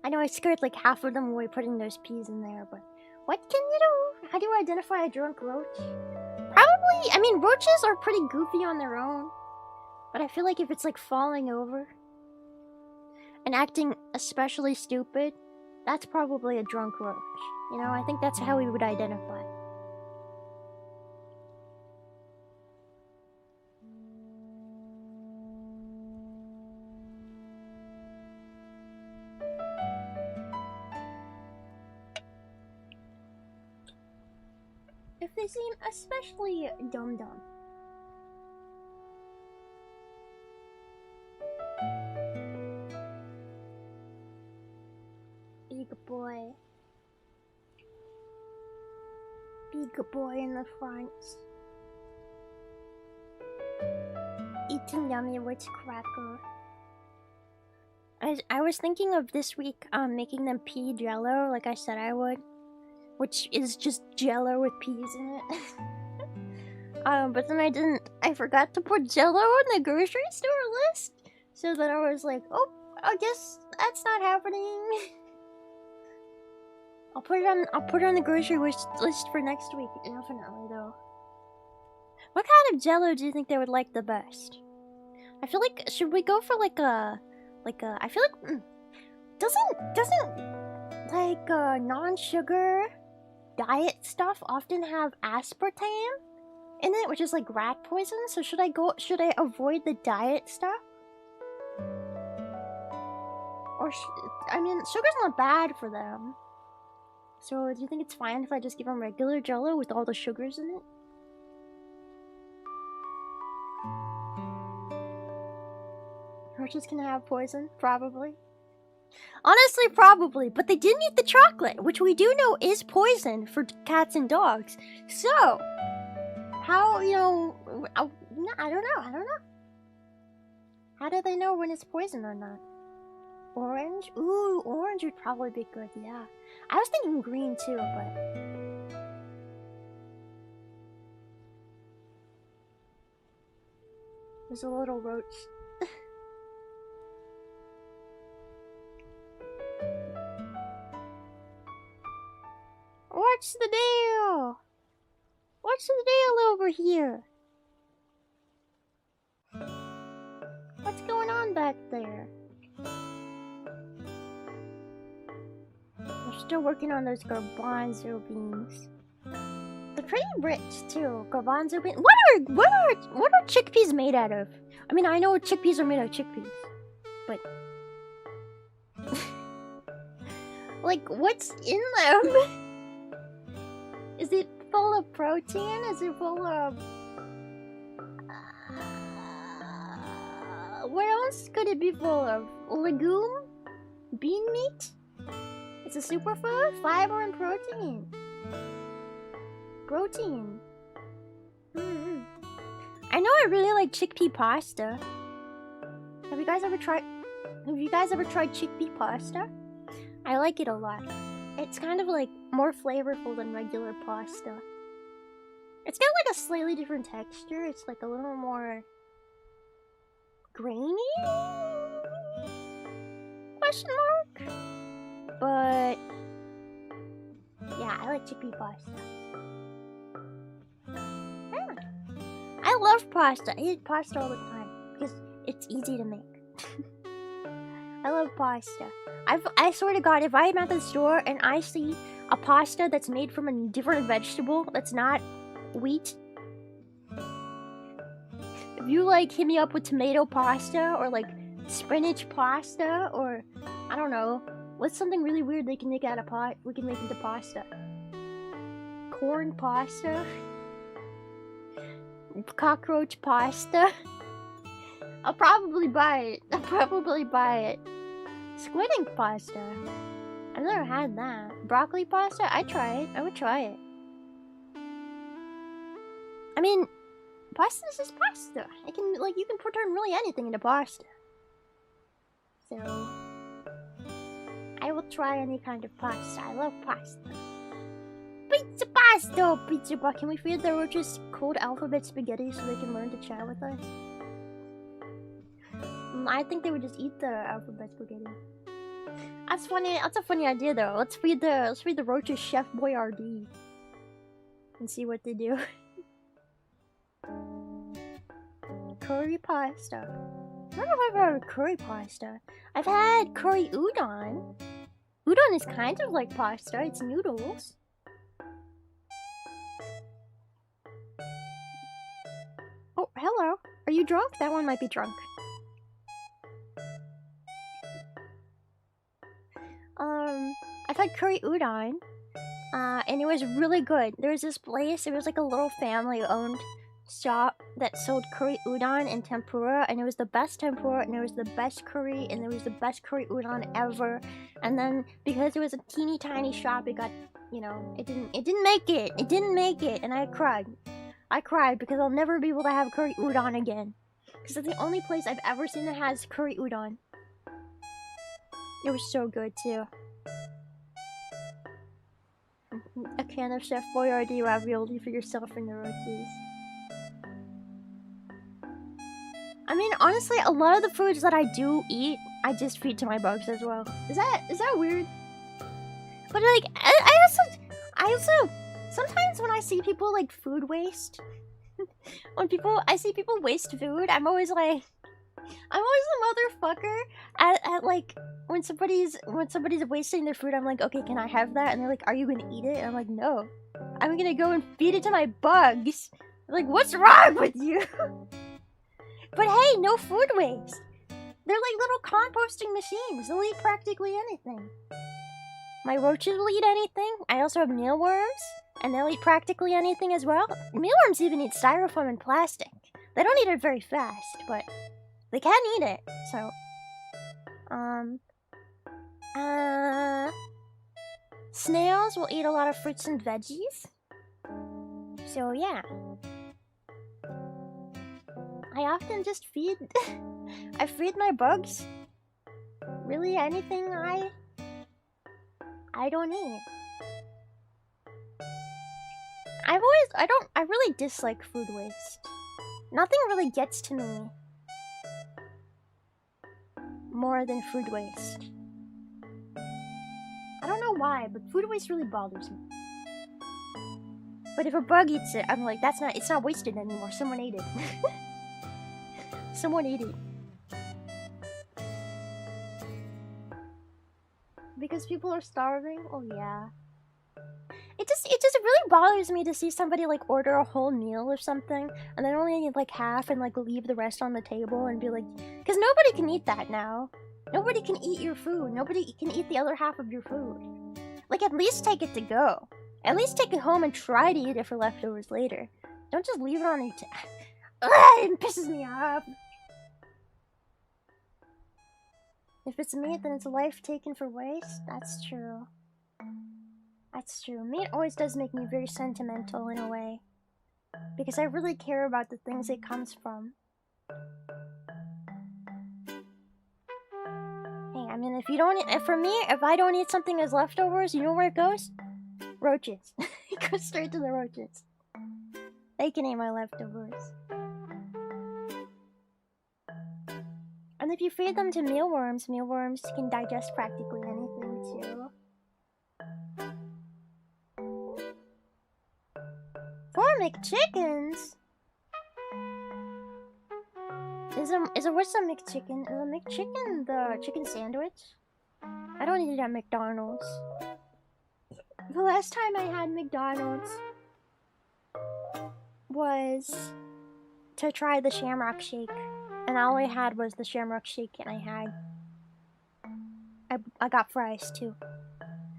I know I scared like half of them away putting those peas in there, but what can you do? How do you identify a drunk roach? Probably, I mean, roaches are pretty goofy on their own, but I feel like if it's like falling over and acting especially stupid, that's probably a drunk roach. You know, I think that's how we would identify. If they seem especially dumb. Big boy. Big boy in the front. Eating yummy Ritz cracker. I was thinking of this week making them pea jello like I said I would. Which is just jello with peas in it. But then I didn't. I forgot to put jello in the grocery store list. So then I was like, oh, I guess that's not happening. I'll put it on the grocery list for next week, definitely though. What kind of jello do you think they would like the best? I feel like, should we go for like a I feel like, doesn't like non-sugar diet stuff often have aspartame in it, which is like rat poison? So should I avoid the diet stuff? Or I mean, sugar's not bad for them. So do you think it's fine if I just give them regular jello with all the sugars in it? Roaches can have poison, probably. Honestly, probably, but they didn't eat the chocolate, which we do know is poison for cats and dogs. So, how, you know, I don't know. How do they know when it's poison or not? Orange? Ooh, orange would probably be good, yeah. I was thinking green too, but... There's a little roach. What's the deal? What's the deal over here? What's going on back there? We're still working on those garbanzo beans. They're pretty rich too. Garbanzo beans. What are chickpeas made out of? I mean, I know chickpeas are made out of chickpeas, but Like, what's in them? Is it full of protein? Is it full of... what else could it be full of? Legume? Bean meat? It's a superfood? Fiber and protein. Protein. I know I really like chickpea pasta. Have you guys ever tried chickpea pasta? I like it a lot. It's kind of like more flavorful than regular pasta. It's got like a slightly different texture. It's like a little more grainy? Question mark? But yeah, I like chickpea pasta. Yeah. I love pasta. I eat pasta all the time because it's easy to make. I love pasta. I swear to God, if I'm at the store and I see a pasta that's made from a different vegetable that's not wheat, if you like hit me up with tomato pasta or like spinach pasta or I don't know, what's something really weird they can make out of we can make into pasta? Corn pasta? Cockroach pasta? I'll probably buy it. Squid ink pasta. I've never had that. Broccoli pasta? I'd try it. I would try it. I mean, pasta is just pasta. It can, like, you can turn really anything into pasta. So, I will try any kind of pasta. I love pasta. Pizza pasta! Pizza pasta. Can we feed the roaches cold alphabet spaghetti so they can learn to chat with us? I think they would just eat the alphabet spaghetti. That's funny. That's a funny idea, though. Let's feed the roaches Chef Boyardee and see what they do. Curry pasta. I don't know if I've had curry pasta. I've had curry udon. Udon is kind of like pasta. It's noodles. Oh, hello. Are you drunk? That one might be drunk. I've had curry udon, and it was really good. There was this place, it was like a little family-owned shop that sold curry udon and tempura, and it was the best tempura, and it was the best curry, and it was the best curry udon ever. And then, because it was a teeny tiny shop, it got, you know, it didn't make it, and I cried. I cried because I'll never be able to have curry udon again. Because it's the only place I've ever seen that has curry udon. It was so good, too. A can of Chef Boyardee ravioli for yourself and the roaches. I mean, honestly, a lot of the foods that I do eat, I just feed to my bugs as well. Is that weird? But like, I also sometimes when I see people like food waste, I see people waste food, I'm always the motherfucker at like when somebody's wasting their food. I'm like, okay, can I have that? And they're like, are you gonna eat it? And I'm like, no, I'm gonna go and feed it to my bugs. They're like, what's wrong with you? But hey, no food waste. They're like little composting machines. They'll eat practically anything. My roaches will eat anything. I also have mealworms, and they'll eat practically anything as well. Mealworms even eat styrofoam and plastic. They don't eat it very fast, but they can eat it. So, snails will eat a lot of fruits and veggies. So yeah. I often just feed... I feed my bugs really anything I don't eat. I really dislike food waste. Nothing really gets to me more than food waste. I don't know why, but food waste really bothers me. But if a bug eats it, I'm like, it's not wasted anymore. Someone ate it. Someone ate it. Because people are starving? Oh yeah. It just really bothers me to see somebody like order a whole meal or something and then only eat like half and like leave the rest on the table and be like, because nobody can eat that now. Nobody can eat your food. Nobody can eat the other half of your food. Like, at least take it to go. At least take it home and try to eat it for leftovers later. Don't just leave it on your it pisses me off. If it's meat, then it's a life taken for waste. That's true. That's true. Meat always does make me very sentimental in a way. Because I really care about the things it comes from. Hey, I mean, for me, if I don't eat something as leftovers, you know where it goes? Roaches. It goes straight to the roaches. They can eat my leftovers. And if you feed them to mealworms can digest practically anything too. 4 McChickens? What's a McChicken? Is a McChicken the chicken sandwich? I don't eat it at McDonald's. The last time I had McDonald's was to try the Shamrock Shake. And all I had was the Shamrock Shake, and I got fries too.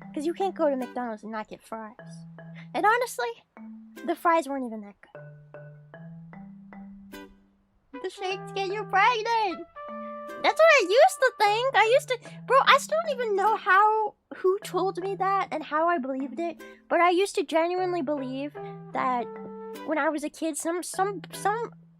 Because you can't go to McDonald's and not get fries. And honestly, the fries weren't even that good. The shakes get you pregnant! That's what I used to think! Bro, I still don't even know who told me that and how I believed it, but I used to genuinely believe that when I was a kid, some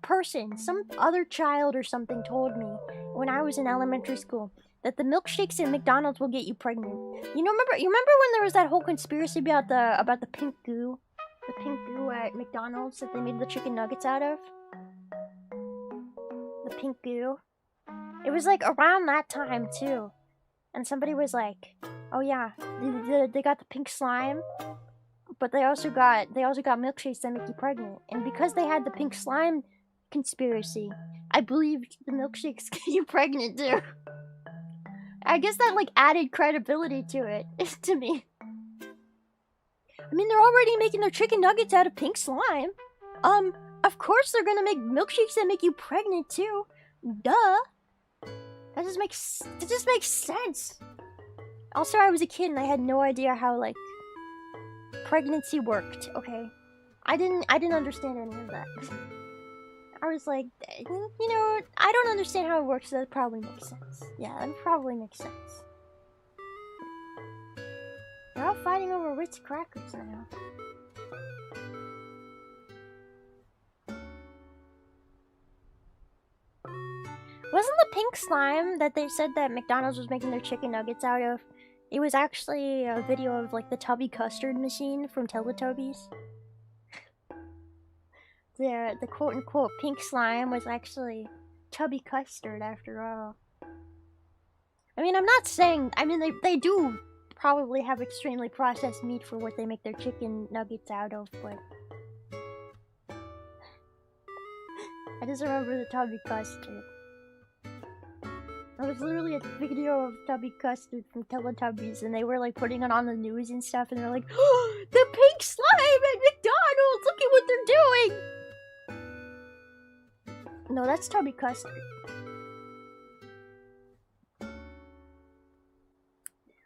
person, some other child or something told me when I was in elementary school that the milkshakes at McDonald's will get you pregnant. You remember when there was that whole conspiracy about the pink goo? The pink goo at McDonald's that they made the chicken nuggets out of? The pink goo. It was like around that time too. And somebody was like, oh yeah, they got the pink slime, but they also got milkshakes that make you pregnant. And because they had the pink slime conspiracy, I believed the milkshakes get you pregnant too. I guess that like added credibility to it, to me. I mean, they're already making their chicken nuggets out of pink slime. Of course they're gonna make milkshakes that make you pregnant too. Duh. That just makes sense. Also, I was a kid and I had no idea how like pregnancy worked. Okay, I didn't understand any of that. I was like, you know, I don't understand how it works, so that probably makes sense. Yeah, that probably makes sense. They're all fighting over Ritz crackers now. Wasn't the pink slime that they said that McDonald's was making their chicken nuggets out of, it was actually a video of like the Tubby custard machine from Teletubbies? The quote-unquote pink slime was actually Tubby custard after all. I mean, I'm not saying... I mean, they do probably have extremely processed meat for what they make their chicken nuggets out of, but... I just remember the Tubby custard. It was literally a video of Tubby custard from Teletubbies, and they were like putting it on the news and stuff, and they're like, oh, the pink slime at McDonald's! Look at what they're doing! No, that's Tubby custard.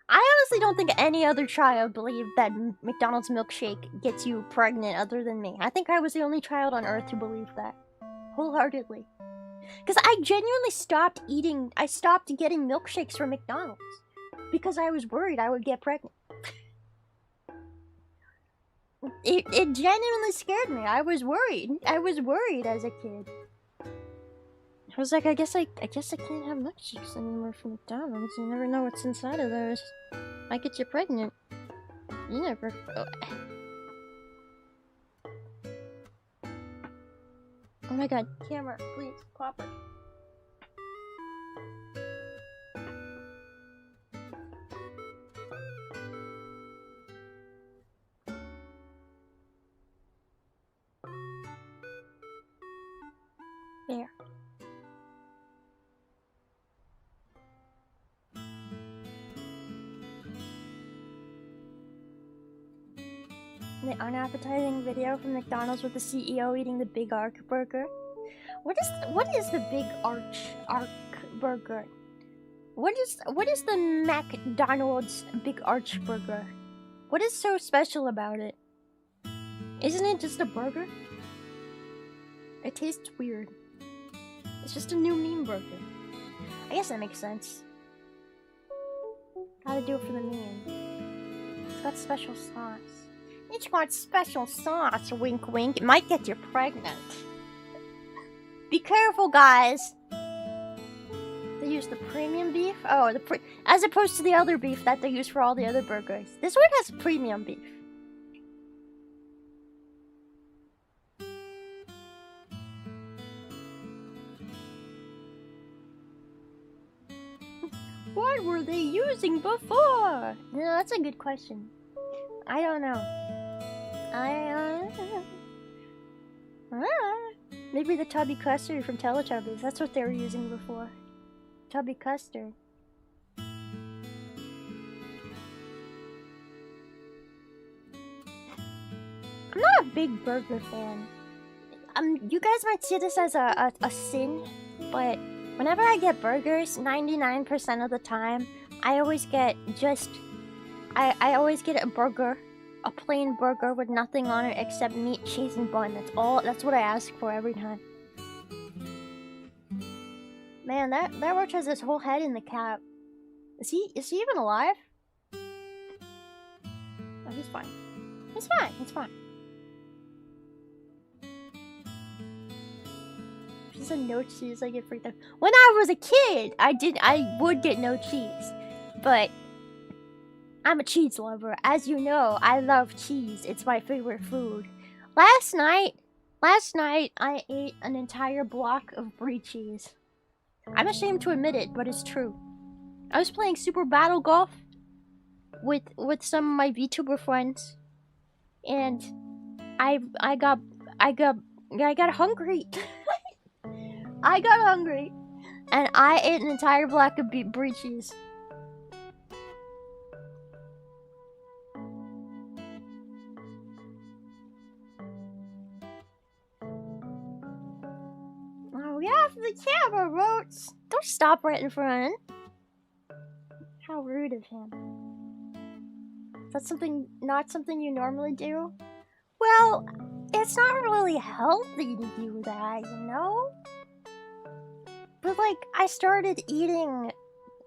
I honestly don't think any other child believed that McDonald's milkshake gets you pregnant other than me. I think I was the only child on earth who believed that. Wholeheartedly. Because I genuinely stopped getting milkshakes from McDonald's. Because I was worried I would get pregnant. It genuinely scared me. I was worried. I was worried as a kid. I was like, I guess I can't have milkshakes anymore from McDonald's. You never know what's inside of those. Might get you pregnant. You never... Oh my god, camera, please, cooperate. There. The unappetizing video from McDonald's with the CEO eating the Big Arc burger. What is the Big Arc burger? What is the McDonald's Big Arch Burger? What is so special about it? Isn't it just a burger? It tastes weird. It's just a new meme burger. I guess that makes sense. Gotta do it for the meme. It's got special sauce. It's got special sauce, wink wink. It might get you pregnant. Be careful, guys. They use the premium beef? Oh, as opposed to the other beef that they use for all the other burgers. This one has premium beef. What were they using before? No, that's a good question. I don't know. Maybe the tubby custard from Teletubbies. That's what they were using before. Tubby custard. I'm not a big burger fan. You guys might see this as a sin, but whenever I get burgers, 99% of the time, I always get I always get a burger, a plain burger with nothing on it except meat, cheese, and bun. That's what I ask for every time. Man, that roach has his whole head in the cap. Is he even alive? Oh, he's fine. He's fine. He's fine. She said no cheese. I get freaked out. When I was a kid, I would get no cheese, but I'm a cheese lover. As you know, I love cheese. It's my favorite food. Last night, I ate an entire block of brie cheese. I'm ashamed to admit it, but it's true. I was playing Super Battle Golf with some of my VTuber friends, and I got hungry. I got hungry, and I ate an entire block of brie cheese. Off the camera, Roach! Don't stop right in front. How rude of him. Is that not something you normally do? Well, it's not really healthy to do that, you know? But like, I started eating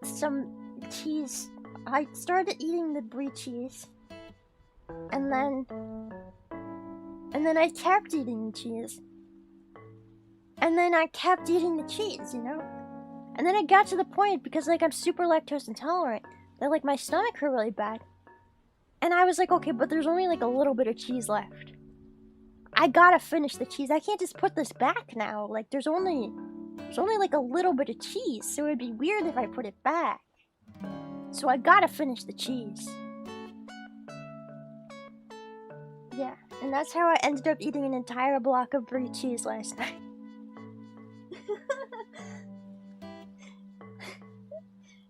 some cheese. I started eating the brie cheese. And then I kept eating the cheese. And then I kept eating the cheese, you know? And then it got to the point, because like I'm super lactose intolerant, that like my stomach hurt really bad. And I was like, okay, but there's only like a little bit of cheese left. I gotta finish the cheese. I can't just put this back now. Like there's only like a little bit of cheese, so it'd be weird if I put it back. So I gotta finish the cheese. Yeah, and that's how I ended up eating an entire block of brie cheese last night.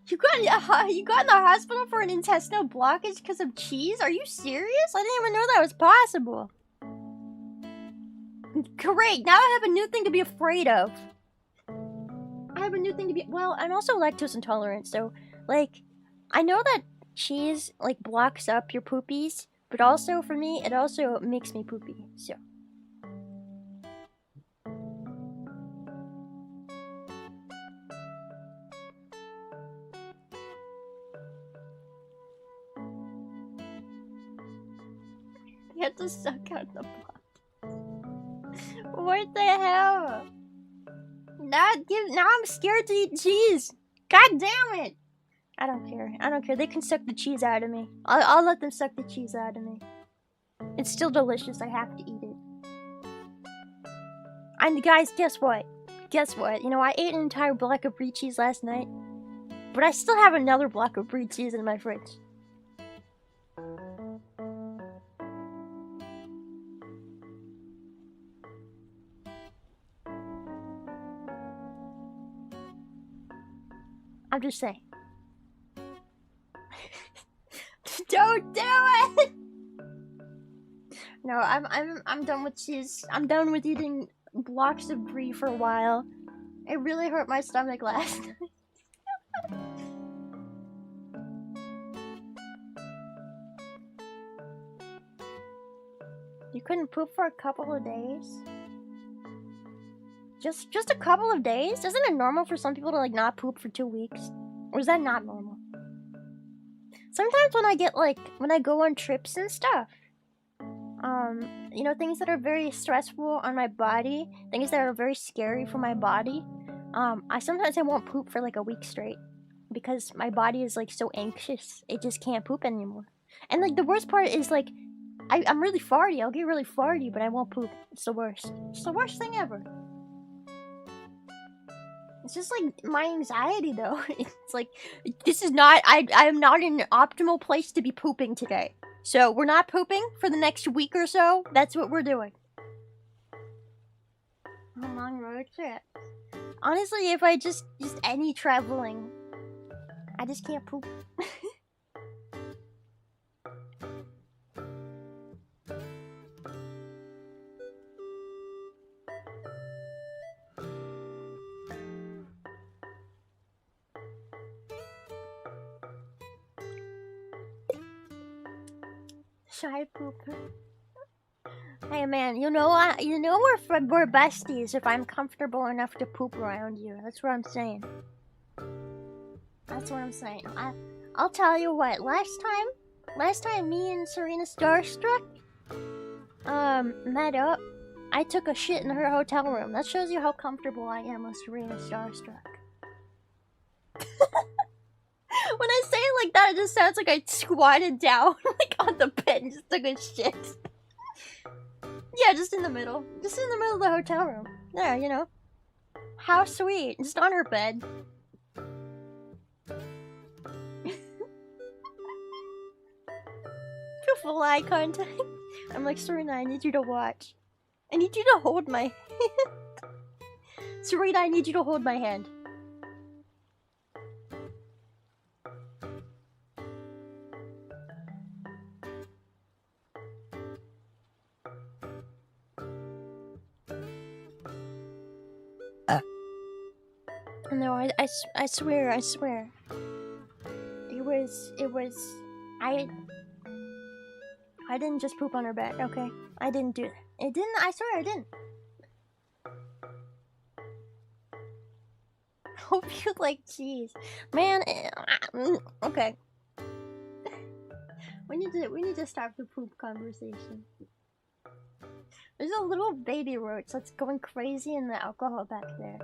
You got in the hospital for an intestinal blockage because of cheese? Are you serious? I didn't even know that was possible. Great, now I have a new thing to be afraid of. Well, I'm also lactose intolerant, so, like, I know that cheese, like, blocks up your poopies, but also, for me, it also makes me poopy, so. You have to suck out the blood. What the hell? Now I'm scared to eat cheese. God damn it! I don't care. They can suck the cheese out of me. I'll let them suck the cheese out of me. It's still delicious. I have to eat it. And guys, guess what? You know, I ate an entire block of brie cheese last night, but I still have another block of brie cheese in my fridge. I'm just saying. Don't do it! No, I'm done with cheese. I'm done with eating blocks of brie for a while. It really hurt my stomach last night. You couldn't poop for a couple of days? Just a couple of days? Isn't it normal for some people to like not poop for 2 weeks? Or is that not normal? Sometimes when I get like, when I go on trips and stuff, you know, things that are very stressful on my body, things that are very scary for my body, sometimes I won't poop for like a week straight because my body is like so anxious, it just can't poop anymore. And like the worst part is like, I'm really farty, I'll get really farty, but I won't poop. It's the worst. It's the worst thing ever. It's just like my anxiety though. It's like, this is not, I'm not in an optimal place to be pooping today. So we're not pooping for the next week or so. That's what we're doing. I'm on road trip. Honestly, if I just any traveling, I just can't poop. Shy pooper. Hey man, you know what? You know we're besties if I'm comfortable enough to poop around you. That's what I'm saying. That's what I'm saying. I'll tell you what. Last time me and Serena Starstruck met up, I took a shit in her hotel room. That shows you how comfortable I am with Serena Starstruck. When I say it like that, it just sounds like I squatted down like on the bed and just took a shit. Yeah, just in the middle. Just in the middle of the hotel room. There, you know. How sweet. Just on her bed. Full eye contact. I'm like, Serena, I need you to watch. I need you to hold my hand. Serena, I need you to hold my hand. No, I swear. I didn't just poop on her bed, okay? I didn't do it. I swear I didn't. Hope you like cheese. Man, okay. We need to start the poop conversation. There's a little baby roach that's going crazy in the alcohol back there.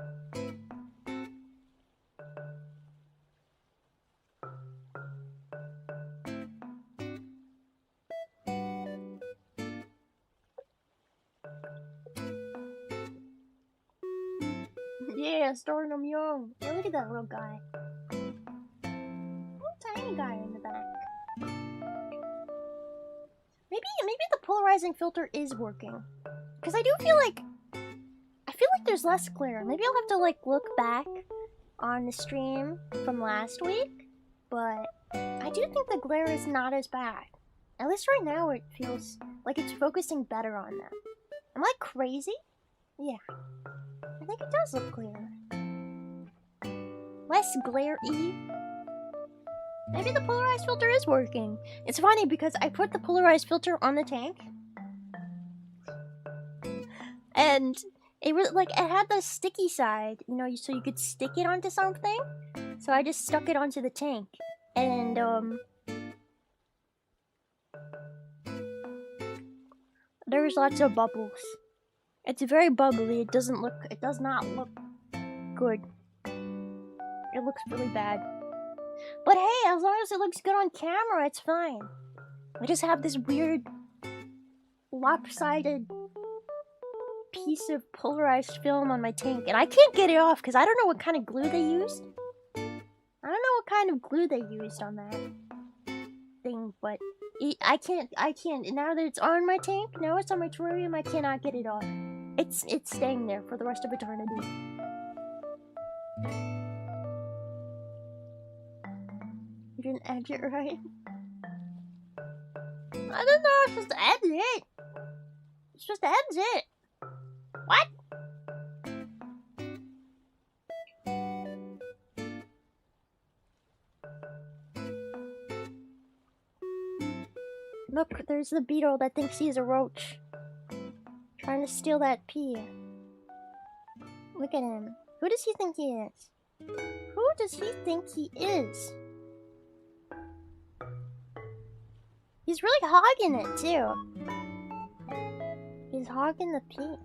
Yeah, starting them young. Hey, look at that little guy. Little tiny guy in the back. Maybe the polarizing filter is working. Because I feel like there's less glare. Maybe I'll have to like look back on the stream from last week. But I do think the glare is not as bad. At least right now it feels like it's focusing better on them. Am I crazy? Yeah. I think it does look clearer. Less glare-y. Maybe the polarized filter is working. It's funny because I put the polarized filter on the tank. And it was like, it had the sticky side, you know, so you could stick it onto something. So I just stuck it onto the tank. And, there's lots of bubbles. It's very bubbly. It does not look good. It looks really bad. But hey, as long as it looks good on camera, it's fine. I just have this weird lopsided piece of polarized film on my tank, and I can't get it off because I don't know what kind of glue they used. I don't know what kind of glue they used on that thing, but I can't. Now that it's on my tank, now it's on my terrarium, I cannot get it off. It's staying there for the rest of eternity. You didn't edge it right? I don't know, it's just edge it. It's just edge it. What? Look, there's the beetle that thinks he's a roach. Trying to steal that pea. Look at him. Who does he think he is? Who does he think he is? He's really hogging it too. He's hogging the pea.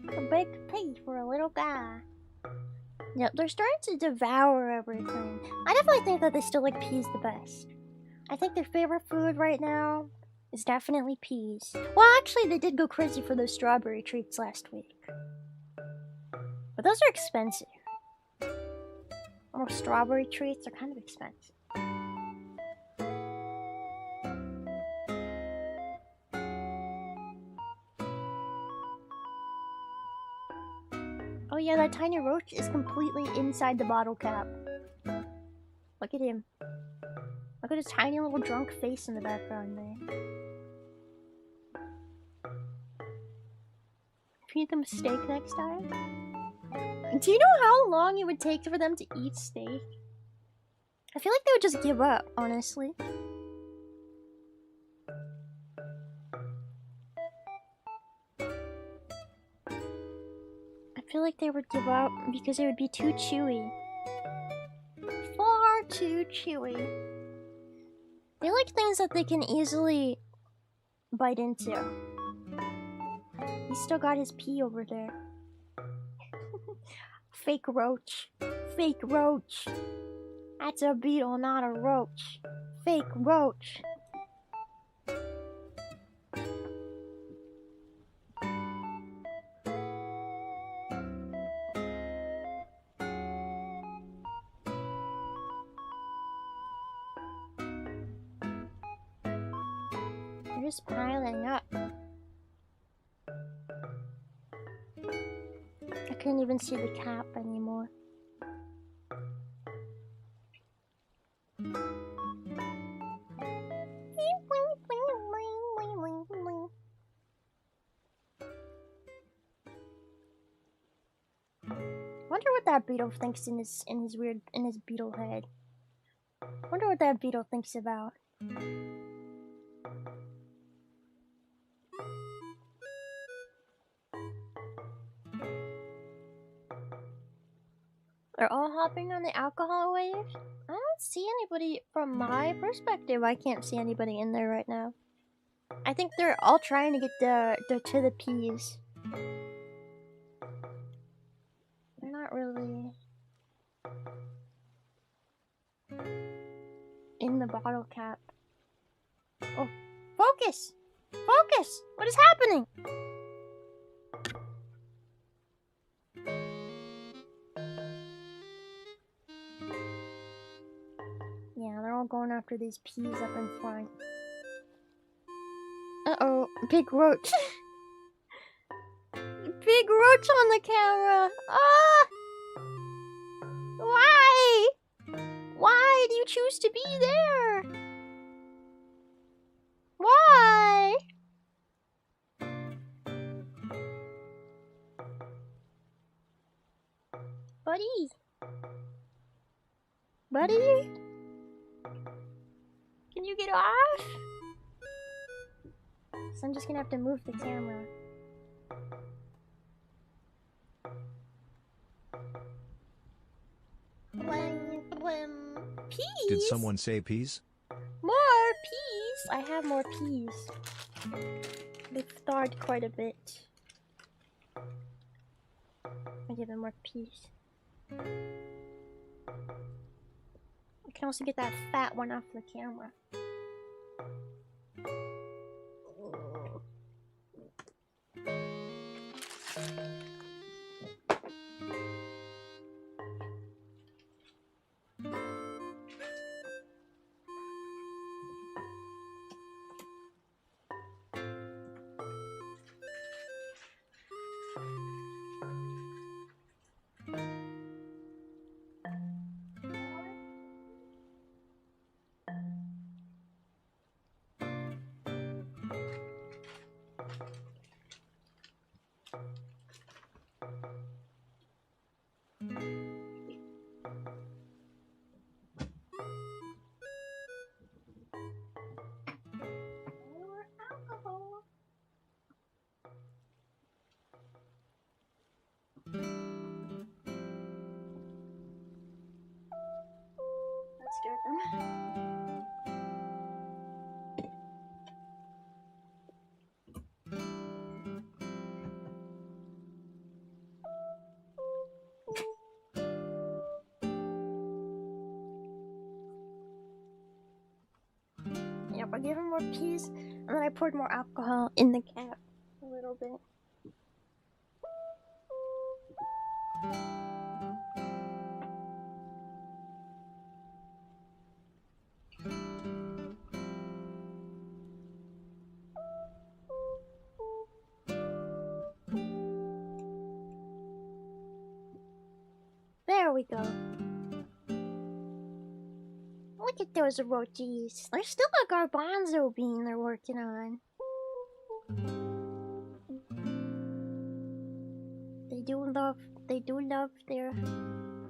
A big pea for a little guy. Yep, they're starting to devour everything. I definitely think that they still like peas the best. I think their favorite food right now is definitely peas. Well, actually, they did go crazy for those strawberry treats last week. But those are expensive. Little strawberry treats are kind of expensive. Oh yeah, that tiny roach is completely inside the bottle cap. Look at him. Look at his tiny little drunk face in the background there. Feed them steak next time? Do you know how long it would take for them to eat steak? I feel like they would just give up, honestly. I feel like they would give up because it would be too chewy. Far too chewy. They like things that they can easily bite into. He's still got his pee over there. Fake roach. Fake roach. That's a beetle, not a roach. Fake roach. They're just piling up. I couldn't even see the cap anymore. Wonder what that beetle thinks in his beetle head. Wonder what that beetle thinks about. They're all hopping on the alcohol wave? I don't see anybody from my perspective. I can't see anybody in there right now. I think they're all trying to get to the peas. They're not really in the bottle cap. Oh, focus! Focus! What is happening? Yeah, they're all going after these peas up in front. Uh-oh, big roach. Big roach on the camera. Ah! Why? Why do you choose to be there? Why? Buddy? Buddy? Can you get off? So I'm just gonna have to move the camera. Blim, blim. Peas? Did someone say peas? More peas? I have more peas. They've thawed quite a bit. I'll give them more peas. I can also get that fat one off the camera. Yep, I gave him more peas, and then I poured more alcohol in the cap a little bit. There we go. Look at those roaches. They're still a garbanzo bean they're working on. They do love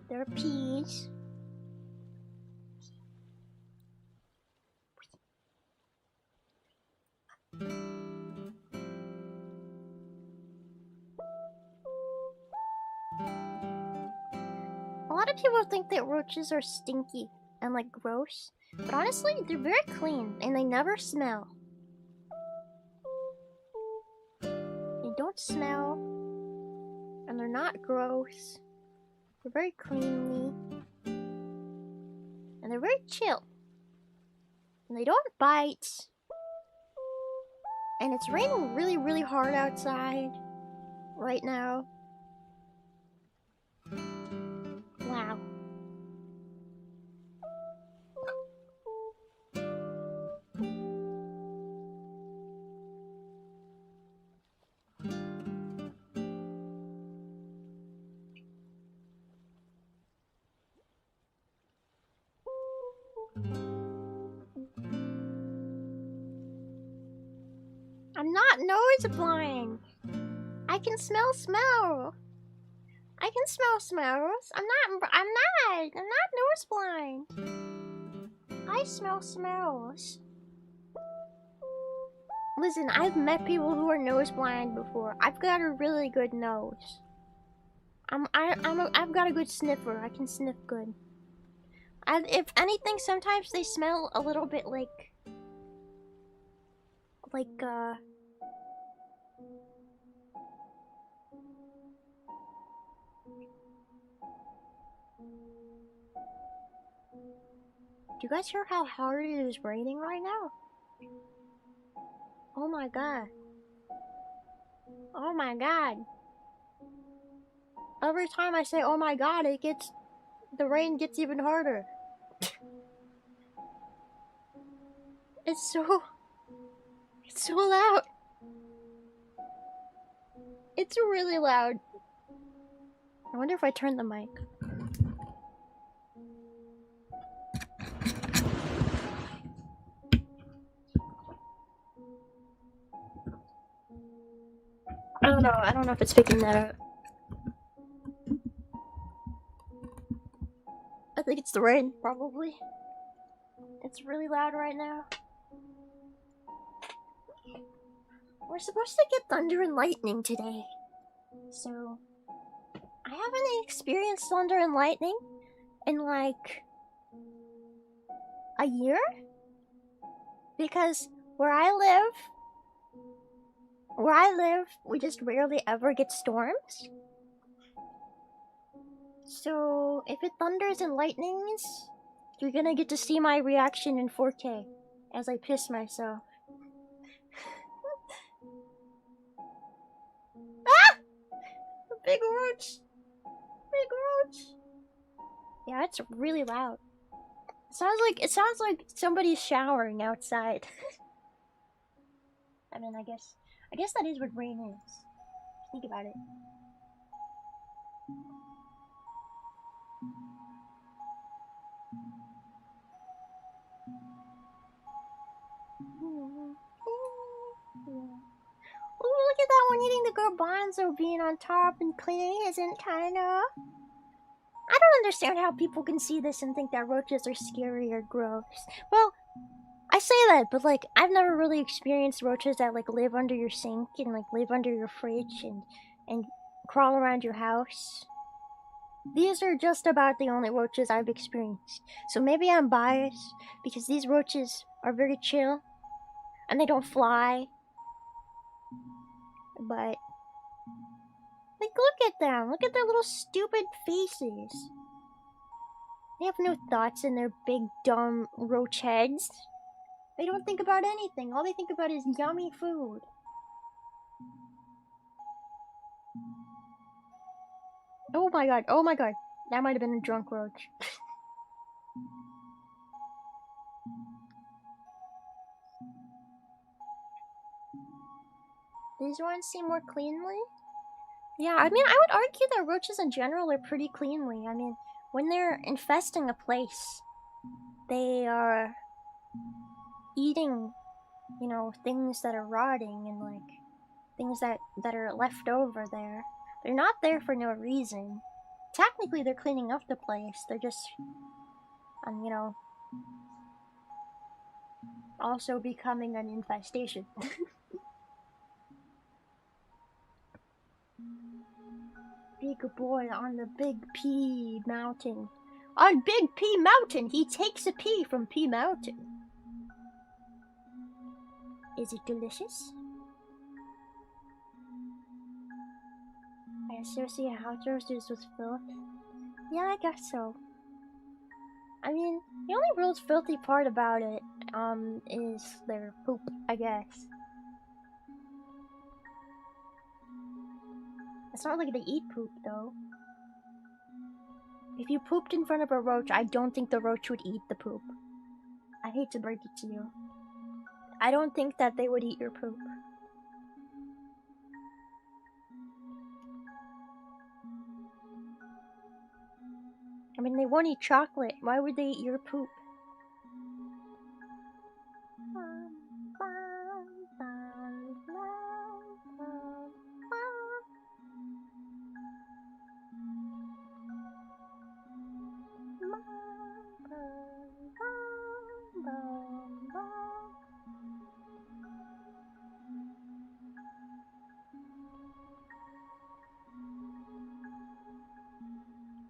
their peas. A lot of people think that roaches are stinky and like gross, but honestly, they're very clean and they never smell. They don't smell, and they're not gross. They're very cleanly, and they're very chill. And they don't bite. And it's raining really, really hard outside right now. Wow. I'm not nose blind. I can smell smell. I can smell smells. I'm not nose blind. I smell smells. Listen, I've met people who are nose blind before. I've got a really good nose. I've got a good sniffer. I can sniff good. If anything, sometimes they smell a little bit like do you guys hear how hard it is raining right now? Oh my god. Oh my god. Every time I say oh my god, the rain gets even harder. It's so loud. It's really loud. I wonder if I turn the mic. I don't know if it's picking that up. I think it's the rain, probably. It's really loud right now. We're supposed to get thunder and lightning today. So, I haven't experienced thunder and lightning in like a year? Because where I live, we just rarely ever get storms. So, if it thunders and lightnings, you're gonna get to see my reaction in 4K as I piss myself. Ah! A big roach! Big roach! Yeah, it's really loud. It sounds like somebody's showering outside. I mean, I guess that is what rain is. Think about it. Oh, look at that one eating the garbanzo bean on top and cleaning his antenna. I don't understand how people can see this and think that roaches are scary or gross. Well, I say that, but like, I've never really experienced roaches that like live under your sink and like live under your fridge and crawl around your house. These are just about the only roaches I've experienced. So maybe I'm biased because these roaches are very chill and they don't fly. But like, look at them. Look at their little stupid faces. They have no thoughts in their big dumb roach heads. They don't think about anything. All they think about is yummy food. Oh my god, oh my god. That might have been a drunk roach. These ones seem more cleanly. Yeah, I mean, I would argue that roaches in general are pretty cleanly. I mean, when they're infesting a place, they are eating, you know, things that are rotting and like things that are left over there. They're not there for no reason. Technically, they're cleaning up the place. They're just, you know, also becoming an infestation. Big boy on the Big P Mountain. On Big P Mountain, he takes a pee from P Mountain. Is it delicious? I associate house roaches with filth. Yeah, I guess so. I mean, the only real filthy part about it, is their poop, I guess. It's not like they eat poop, though. If you pooped in front of a roach, I don't think the roach would eat the poop. I hate to break it to you. I don't think that they would eat your poop. I mean, they won't eat chocolate. Why would they eat your poop?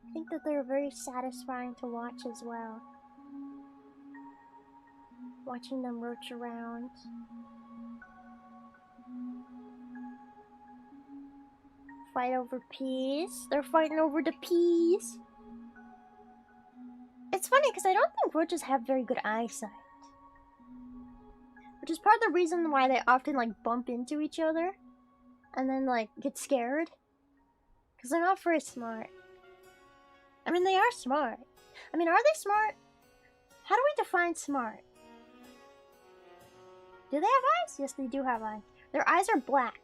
I think that they're very satisfying to watch as well. Watching them roach around. Fight over peas. They're fighting over the peas. It's funny because I don't think roaches have very good eyesight. Which is part of the reason why they often like bump into each other. And then like get scared. Because they're not very smart. I mean, they are smart. I mean, are they smart? How do we define smart? Do they have eyes? Yes, they do have eyes. Their eyes are black.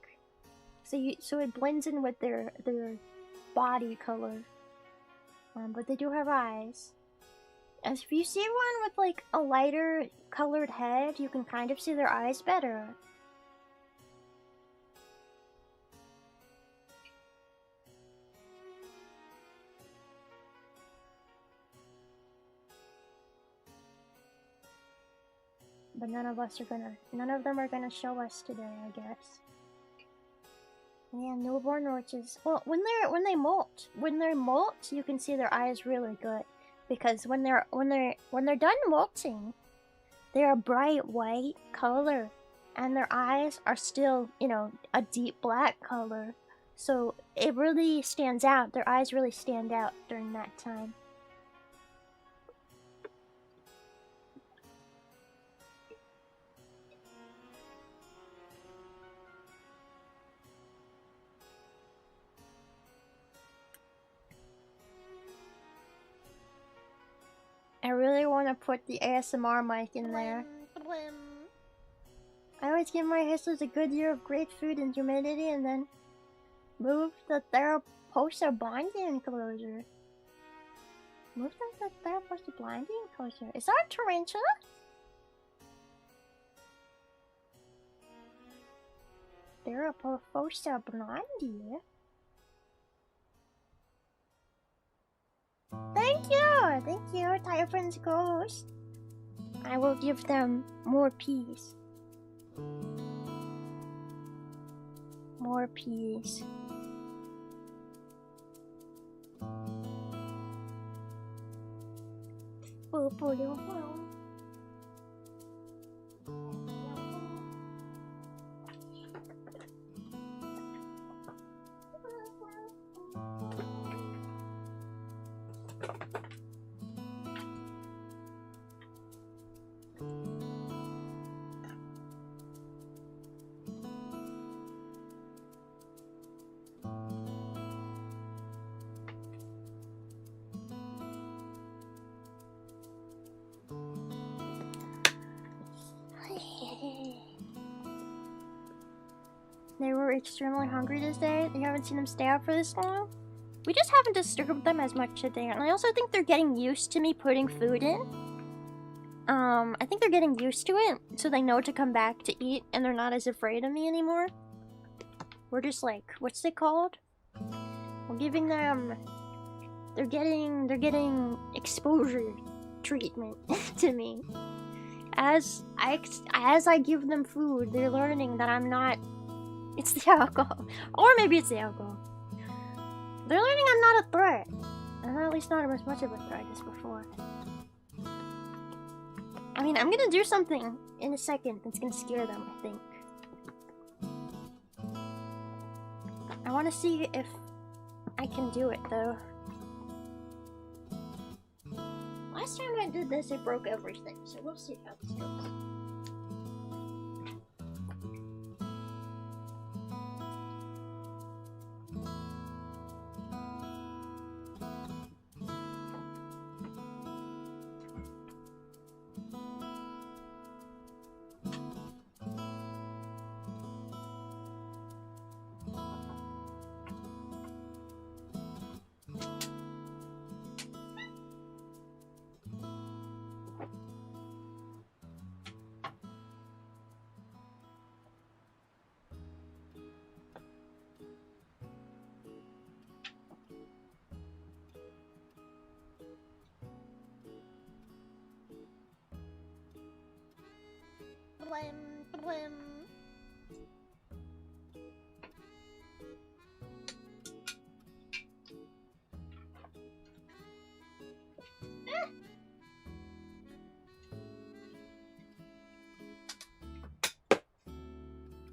So it blends in with their body color. But they do have eyes. As if you see one with like a lighter colored head, you can kind of see their eyes better. But none of them are gonna show us today, I guess. Yeah, newborn roaches. Well, when they molt, you can see their eyes really good, because when they're done molting, they're a bright white color, and their eyes are still, you know, a deep black color. So it really stands out. Their eyes really stand out during that time. I really want to put the ASMR mic in there. I always give my hustlers a good year of great food and humidity, and then move the Theraposa binding enclosure. Move the Theraposa binding enclosure. Is that a tarantula? Theraposa blondie. Thank you, Typhon's Ghost. I will give them more peas. More peas. They were extremely hungry this day. You haven't seen them stay out for this long. We just haven't disturbed them as much today. And I also think they're getting used to me putting food in. I think they're getting used to it, so they know to come back to eat, and they're not as afraid of me anymore. We're just like, what's it called? We're giving them... They're getting exposure treatment to me. As I give them food, they're learning that I'm not... It's the alcohol. Or maybe it's the alcohol. They're learning I'm not a threat. I'm at least not as much of a threat as before. I mean, I'm gonna do something in a second that's gonna scare them, I think. I wanna see if I can do it, though. Last time I did this, it broke everything, so we'll see how this goes. Blim, blim.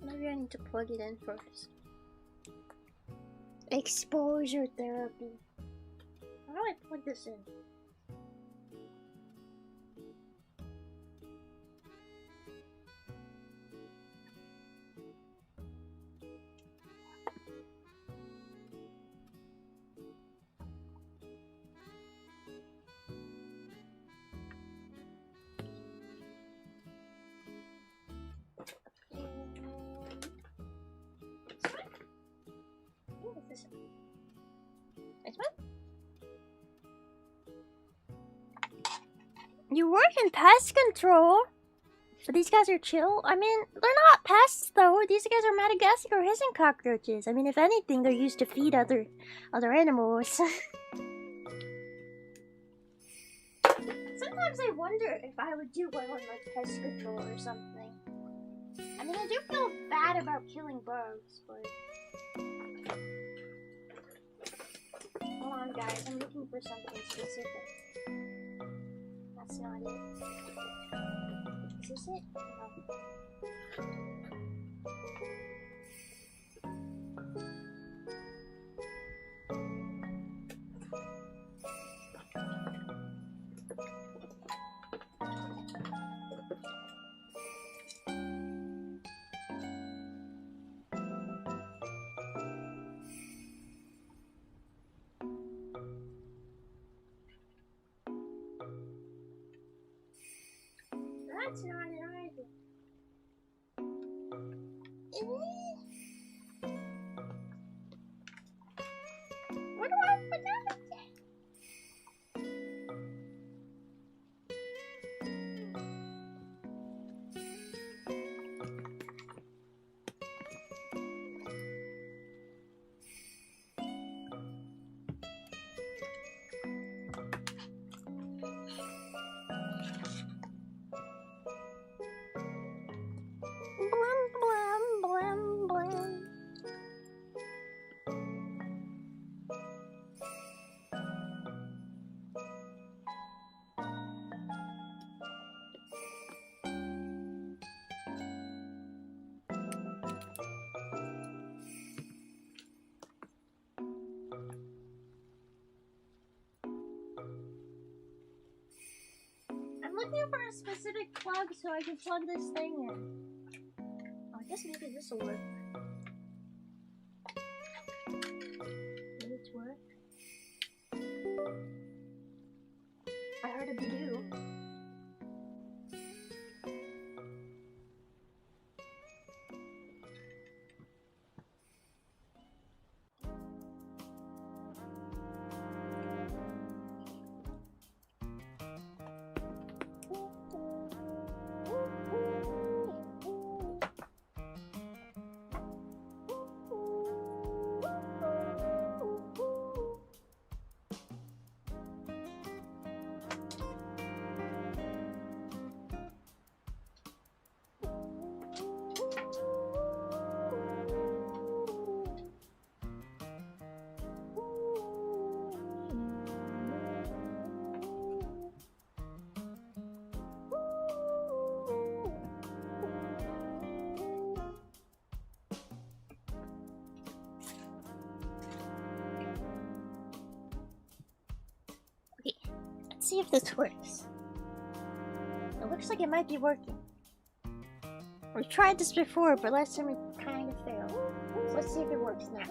Maybe I need to plug it in first. Exposure therapy. How do I plug this in? You work in pest control? But these guys are chill? I mean, they're not pests though. These guys are Madagascar hissing cockroaches. I mean, if anything, they're used to feed other animals. Sometimes I wonder if I would do well in like pest control or something. I mean, I do feel bad about killing bugs, but... Hold on, guys. I'm looking for something specific. That's not it. Is this it? No. That's not it either. What do I put that? I'm looking for a specific plug so I can plug this thing in. Oh, I guess maybe this will work. Maybe it's work. I heard a be-do. see if this works. It looks like it might be working. We've tried this before, but last time it kind of failed. So let's see if it works now.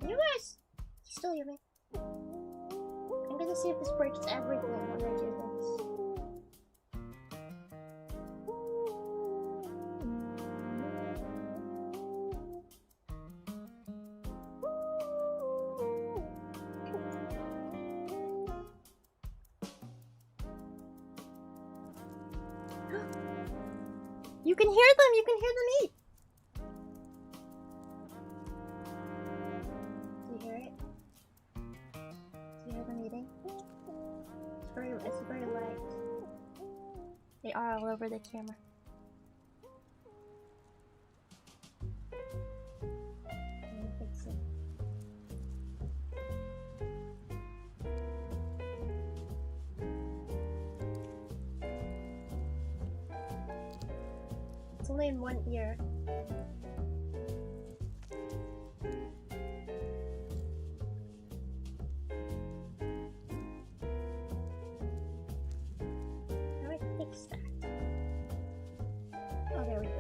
You guys still hear me? I'm gonna see if this breaks everything when I do this. You can hear them! You can hear them eat! Do you hear it? Do you hear them eating? It's very light. They are all over the camera. Let me fix it. It's only in one ear. How do I fix that? Oh, there we go.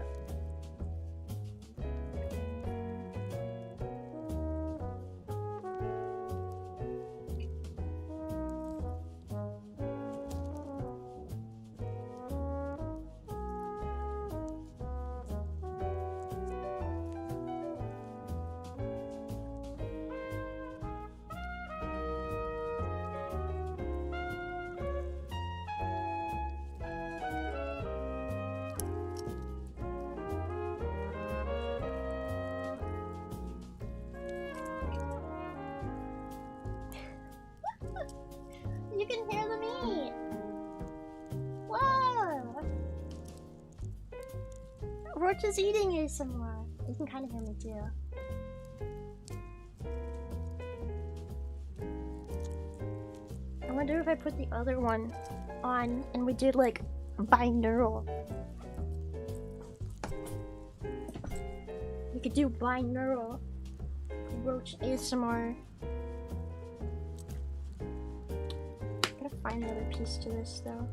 You can hear them eat! Whoa! Roach is eating ASMR. You can kind of hear me too. I wonder if I put the other one on and we did like binaural. We could do binaural Roach ASMR. Gotta find another piece to this though.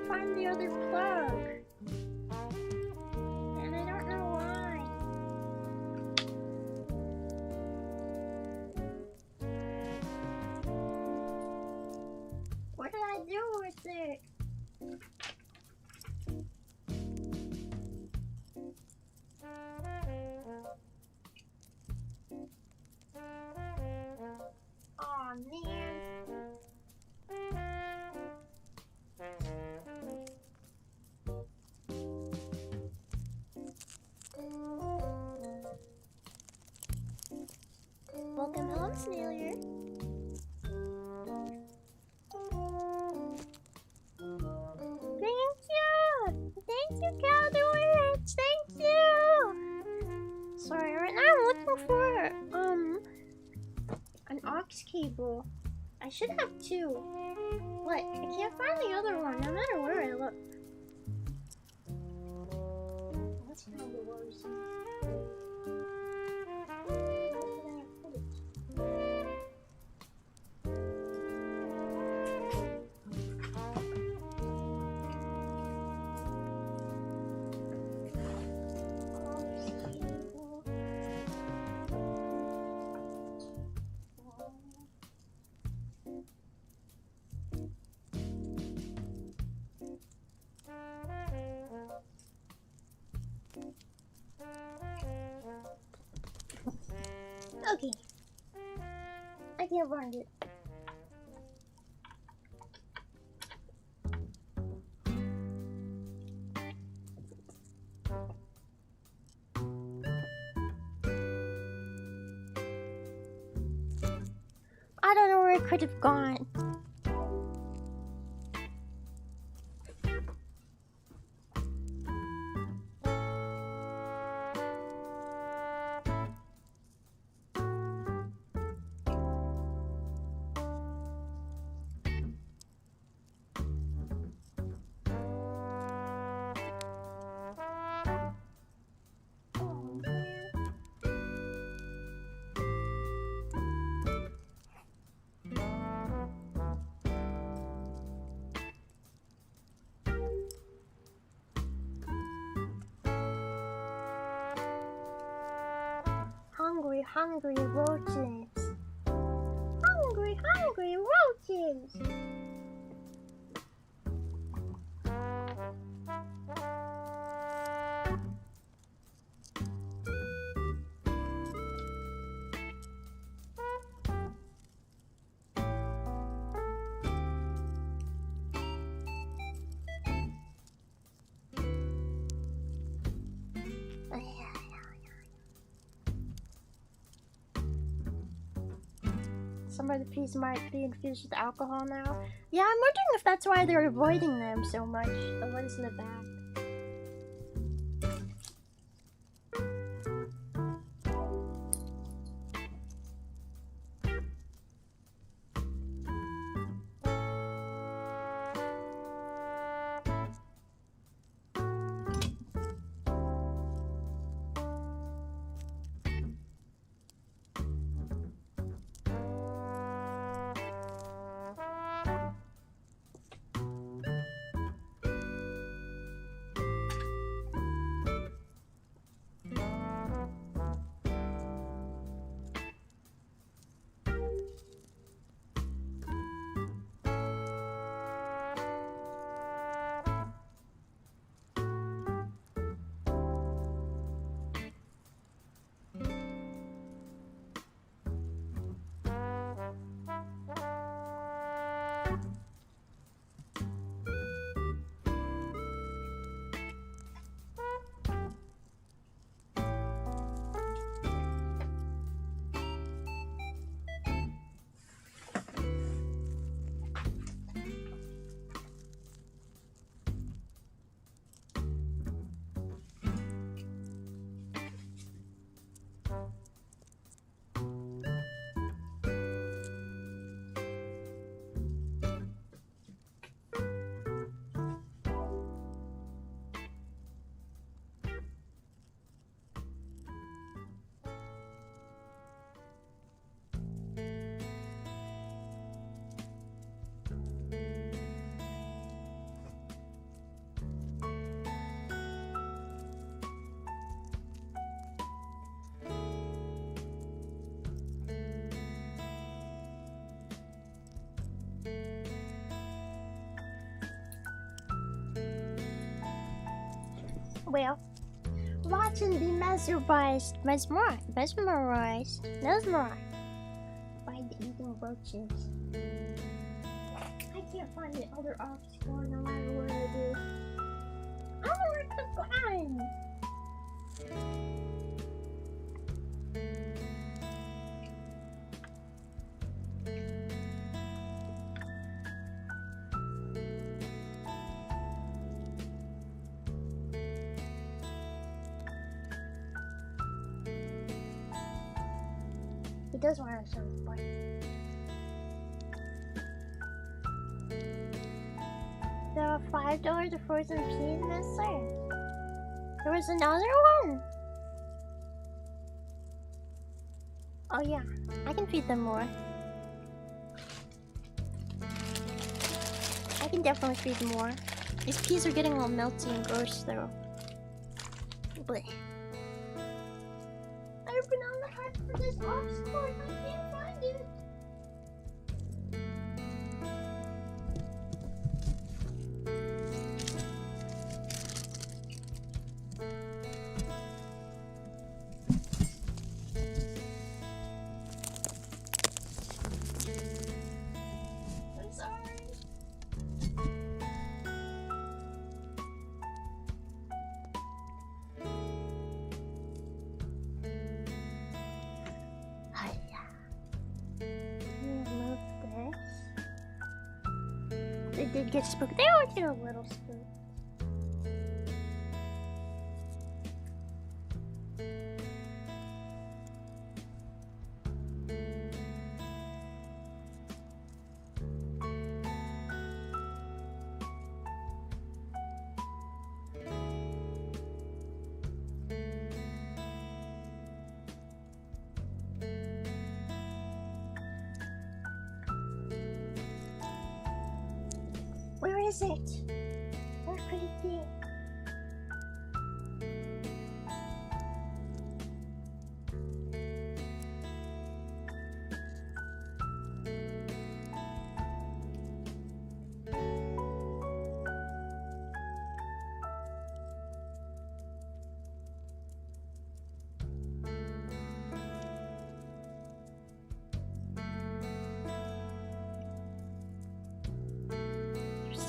Find the other plug. And I don't know why. What did I do with it? Oh down there. Welcome home, Snailbert. Thank you! Thank you, Calderwitch! Thank you! Sorry, right now I'm looking for, an aux cable. I should have two. What? I can't find the other one, no matter where I look. That's kind of worrisome. Okay. I can't find it. I don't know where it could have gone. Hungry, hungry roaches. Hungry, hungry roaches. Some of the peas might be infused with alcohol now. Yeah, I'm wondering if that's why they're avoiding them so much. The ones in the back. Well, watch and be mesmerized by the eating roaches. I can't find the other obstacle no matter what I do. I don't know where to find. He does want to show his butt. There are $5 of frozen peas missing. There was another one. Oh yeah, I can feed them more. I can definitely feed them more. These peas are getting all melty and gross though. Blech. I've been on the hunt for this obstacle and I can't find it. I'm sorry. They did get spooked. They always get a little spooked. Where is it? Where could it be?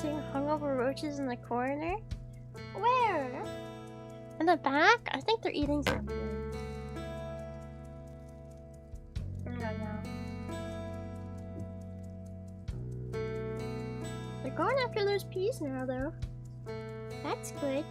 Seeing hungover roaches in the corner? Where? In the back? I think they're eating something. I don't know. They're going after those peas now, though. That's good.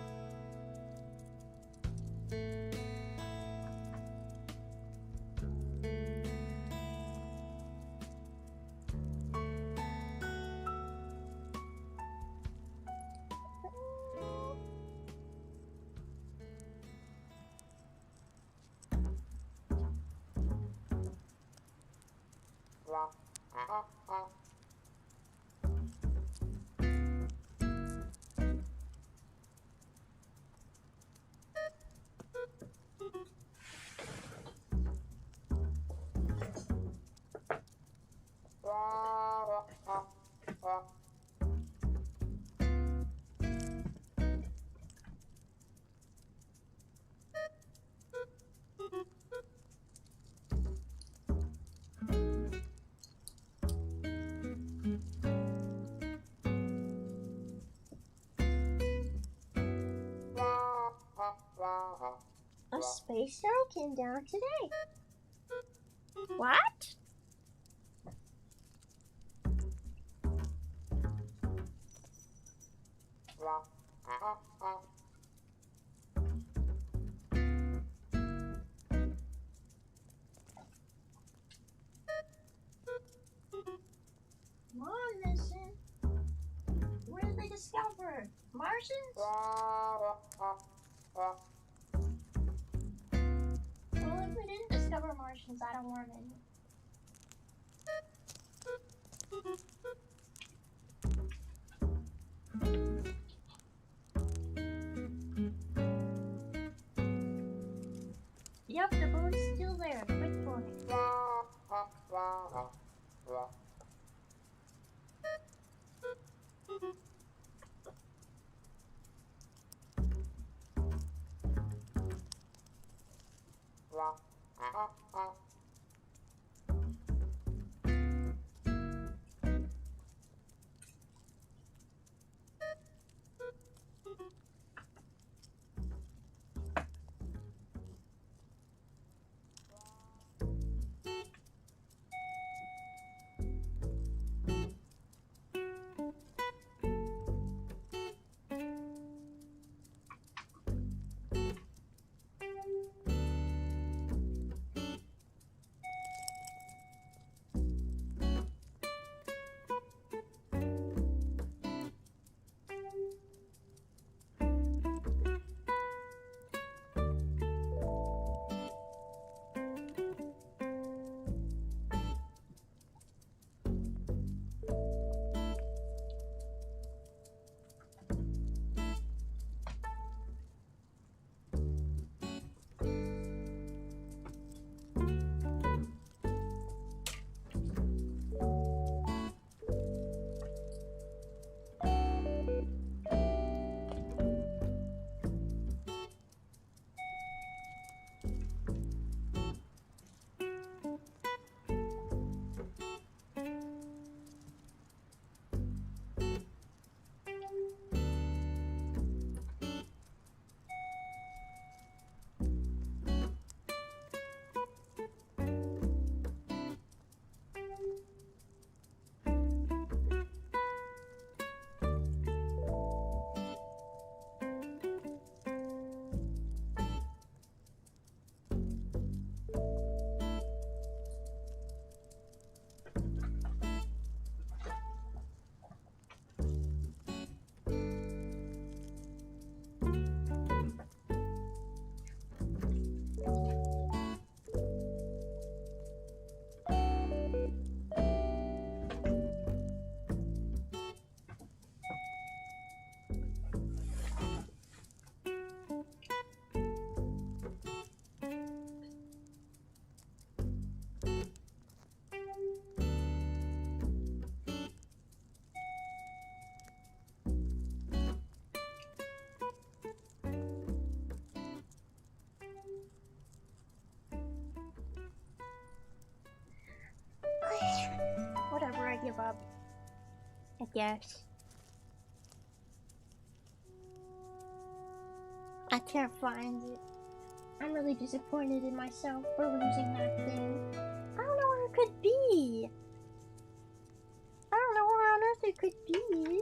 A space shuttle came down today. What? Come on, mission. What did they discover? Martians? Well, if we didn't discover Martians, I don't want any. Yep, the boat's still there. Wait for it. I guess. I can't find it. I'm really disappointed in myself for losing that thing. I don't know where it could be. I don't know where on earth it could be.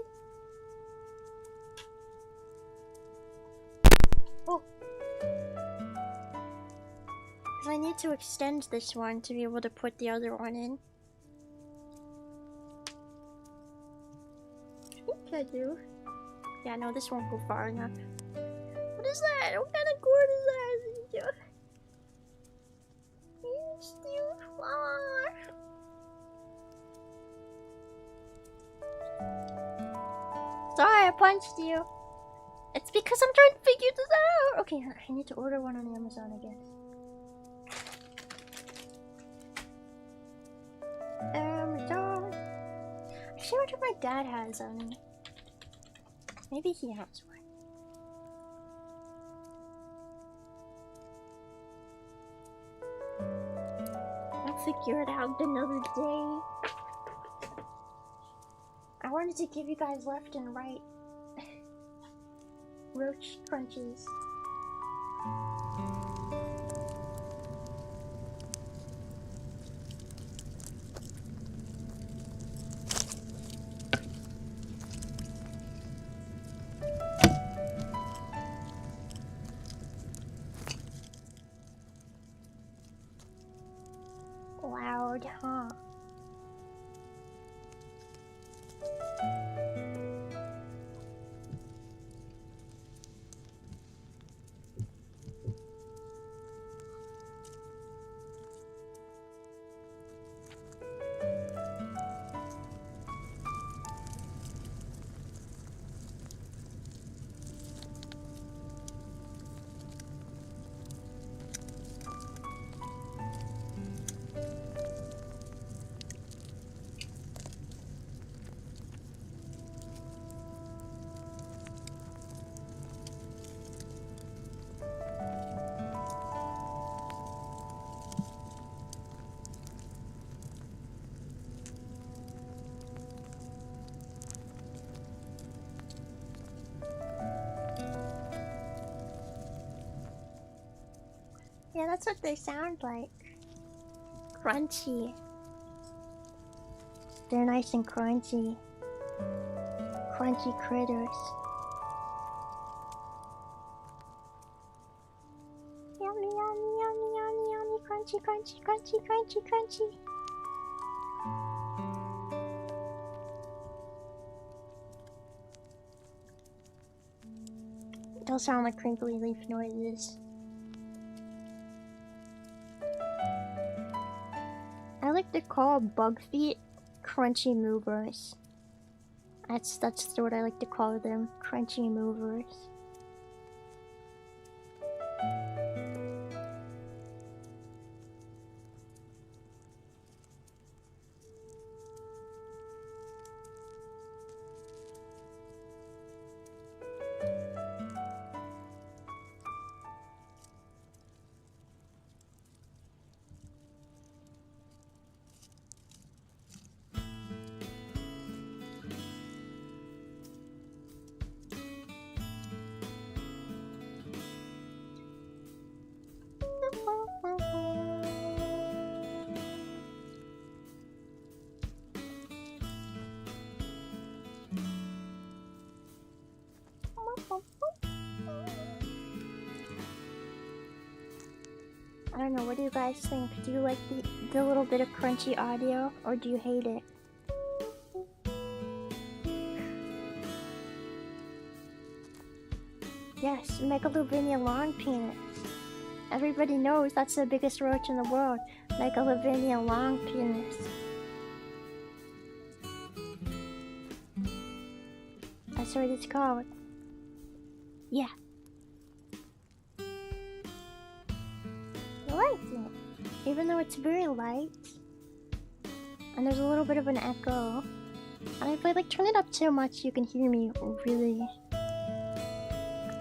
Oh. Because I need to extend this one to be able to put the other one in. I think I do. Yeah, no, this won't go far enough. What is that? What kind of cord is that? It's too far. Sorry, I punched you. It's because I'm trying to figure this out. Okay, I need to order one on Amazon, I guess. Amazon. I wonder if my dad has one. Maybe he has one. I'll figure it out another day. I wanted to give you guys left and right Roach crunches. Loud, huh? Yeah, that's what they sound like. Crunchy. They're nice and crunchy. Crunchy critters. Yummy, yummy, yummy, yummy, yummy. Crunchy, crunchy, crunchy, crunchy, crunchy. They'll sound like crinkly leaf noises. I like to call bug feet crunchy movers. That's what I like to call them, crunchy movers. I don't know, what do you guys think? Do you like the little bit of crunchy audio, or do you hate it? Yes, Megalovania long penis. Everybody knows that's the biggest roach in the world. Megalovania long penis. That's what it's called. Yeah. I liked it. Even though it's very light. And there's a little bit of an echo. And if I like turn it up too much, you can hear me really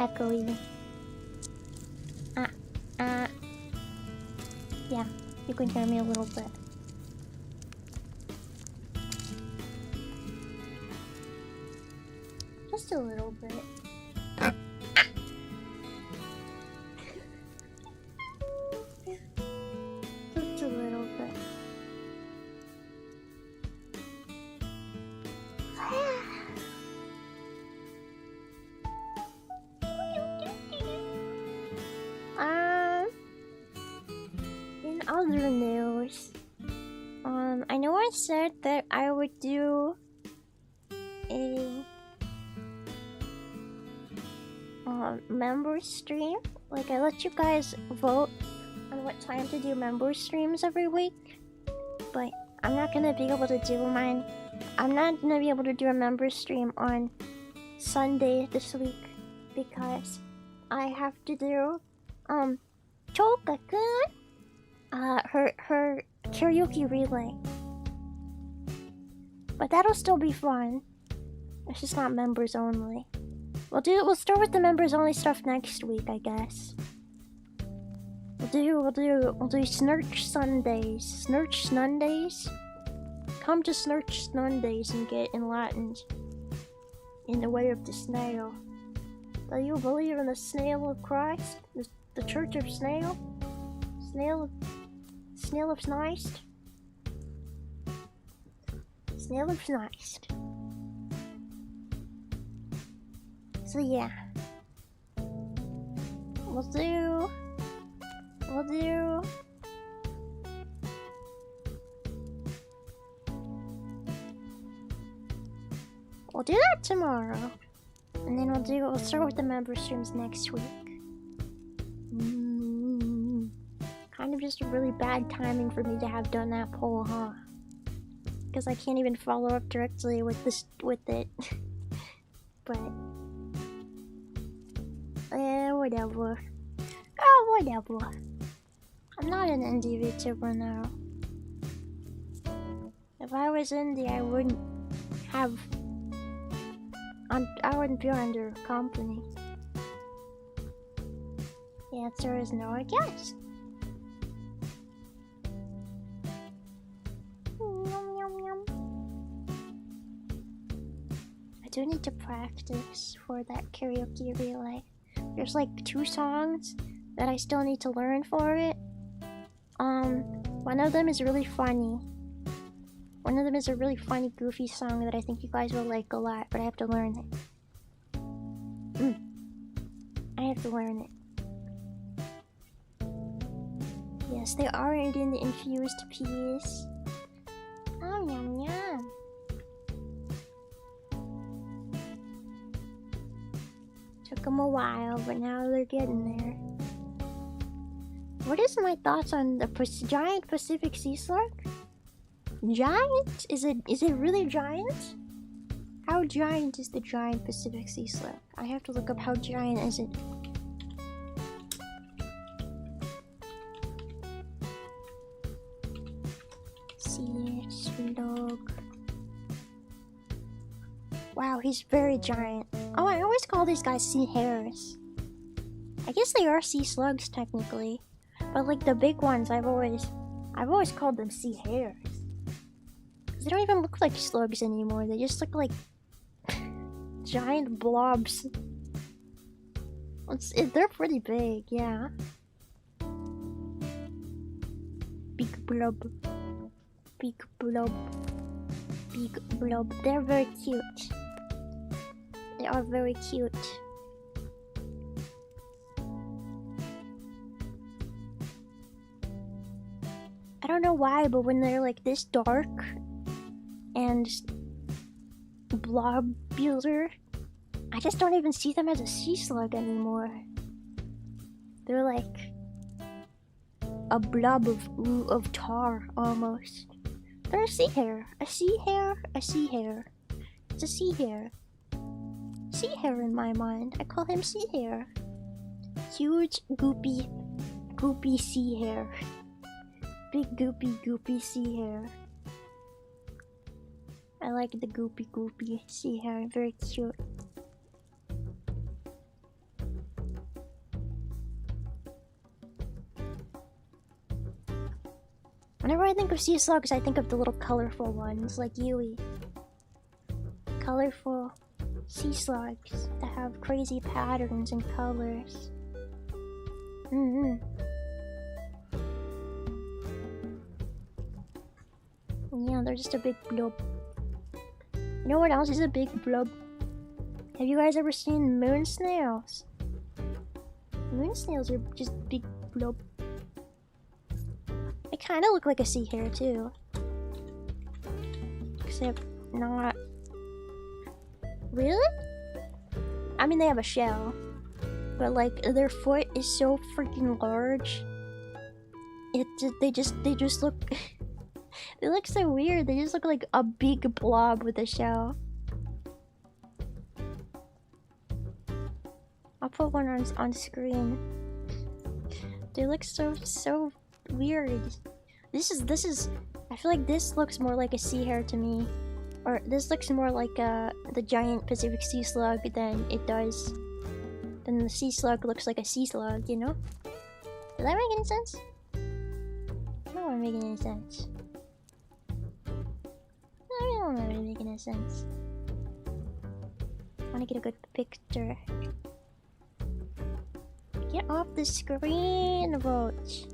echoey. Yeah, you can hear me a little bit. Just a little bit. Just a little bit. In other news, I know I said that I would do a member stream. Like, I let you guys vote on what time to do member streams every week, but I'm not gonna be able to do mine. I'm not gonna be able to do a member stream on Sunday this week because I have to do Choka-kun, her karaoke relay. But that'll still be fun. It's just not members only. We'll start with the members only stuff next week, I guess. We'll do Snurch Sundays. Snurch Sundays? Come to Snurch Sundays and get enlightened in the way of the snail. Do you believe in the snail of Christ? The Church of Snail? Snail of Sniced? Snail of Sniced. So yeah. We'll do that tomorrow. And then we'll start with the member streams next week. Kind of just a really bad timing for me to have done that poll, huh? Because I can't even follow up directly with it. But whatever. Oh, whatever. I'm not an indie VTuber now. If I was indie, I wouldn't be under company. The answer is no, I guess. Yum, yum, yum. I do need to practice for that karaoke relay. There's like 2 songs that I still need to learn for it. One of them is really funny. One of them is a really funny, goofy song that I think you guys will like a lot, but I have to learn it. I have to learn it. Yes, they aren't in the infused peas. Oh, yum yum. Took them a while, but now they're getting there. What is my thoughts on the giant Pacific sea slug? Giant? Is it really giant? How giant is the giant Pacific sea slug? I have to look up how giant is it. Sea slug. Wow, he's very giant. Oh, I always call these guys sea hares. I guess they are sea slugs technically, but like the big ones, I've always called them sea hares. They don't even look like slugs anymore. They just look like giant blobs. They're pretty big, yeah. Big blob. Big blob. Big blob. They're very cute. They are very cute. I don't know why, but when they're like this dark and blobular, I just don't even see them as a sea slug anymore. They're like a blob of tar almost. They're a sea hare. A sea hare? A sea hare. It's a sea hare. Sea hare in my mind. I call him sea hare. Huge goopy sea hare. Big goopy sea hare. I like the goopy sea hare. Very cute. Whenever I think of sea slugs, I think of the little colorful ones, like Yui. Colorful sea slugs that have crazy patterns and colors. Yeah, they're just a big blob. You know what else is a big blob? Have you guys ever seen moon snails? Moon snails are just big blob. They kind of look like a sea hare too. Except not. Really? I mean, they have a shell. But like, their foot is so freaking large. They just look... They look so weird. They just look like a big blob with a shell. I'll put one on screen. They look so weird. This is. I feel like this looks more like a sea hare to me, or this looks more like the giant Pacific sea slug than it does. Then the sea slug looks like a sea slug, you know? Does that make any sense? I don't want to make any sense. I don't really make any sense. I want to get a good picture. Get off the screen, Roach.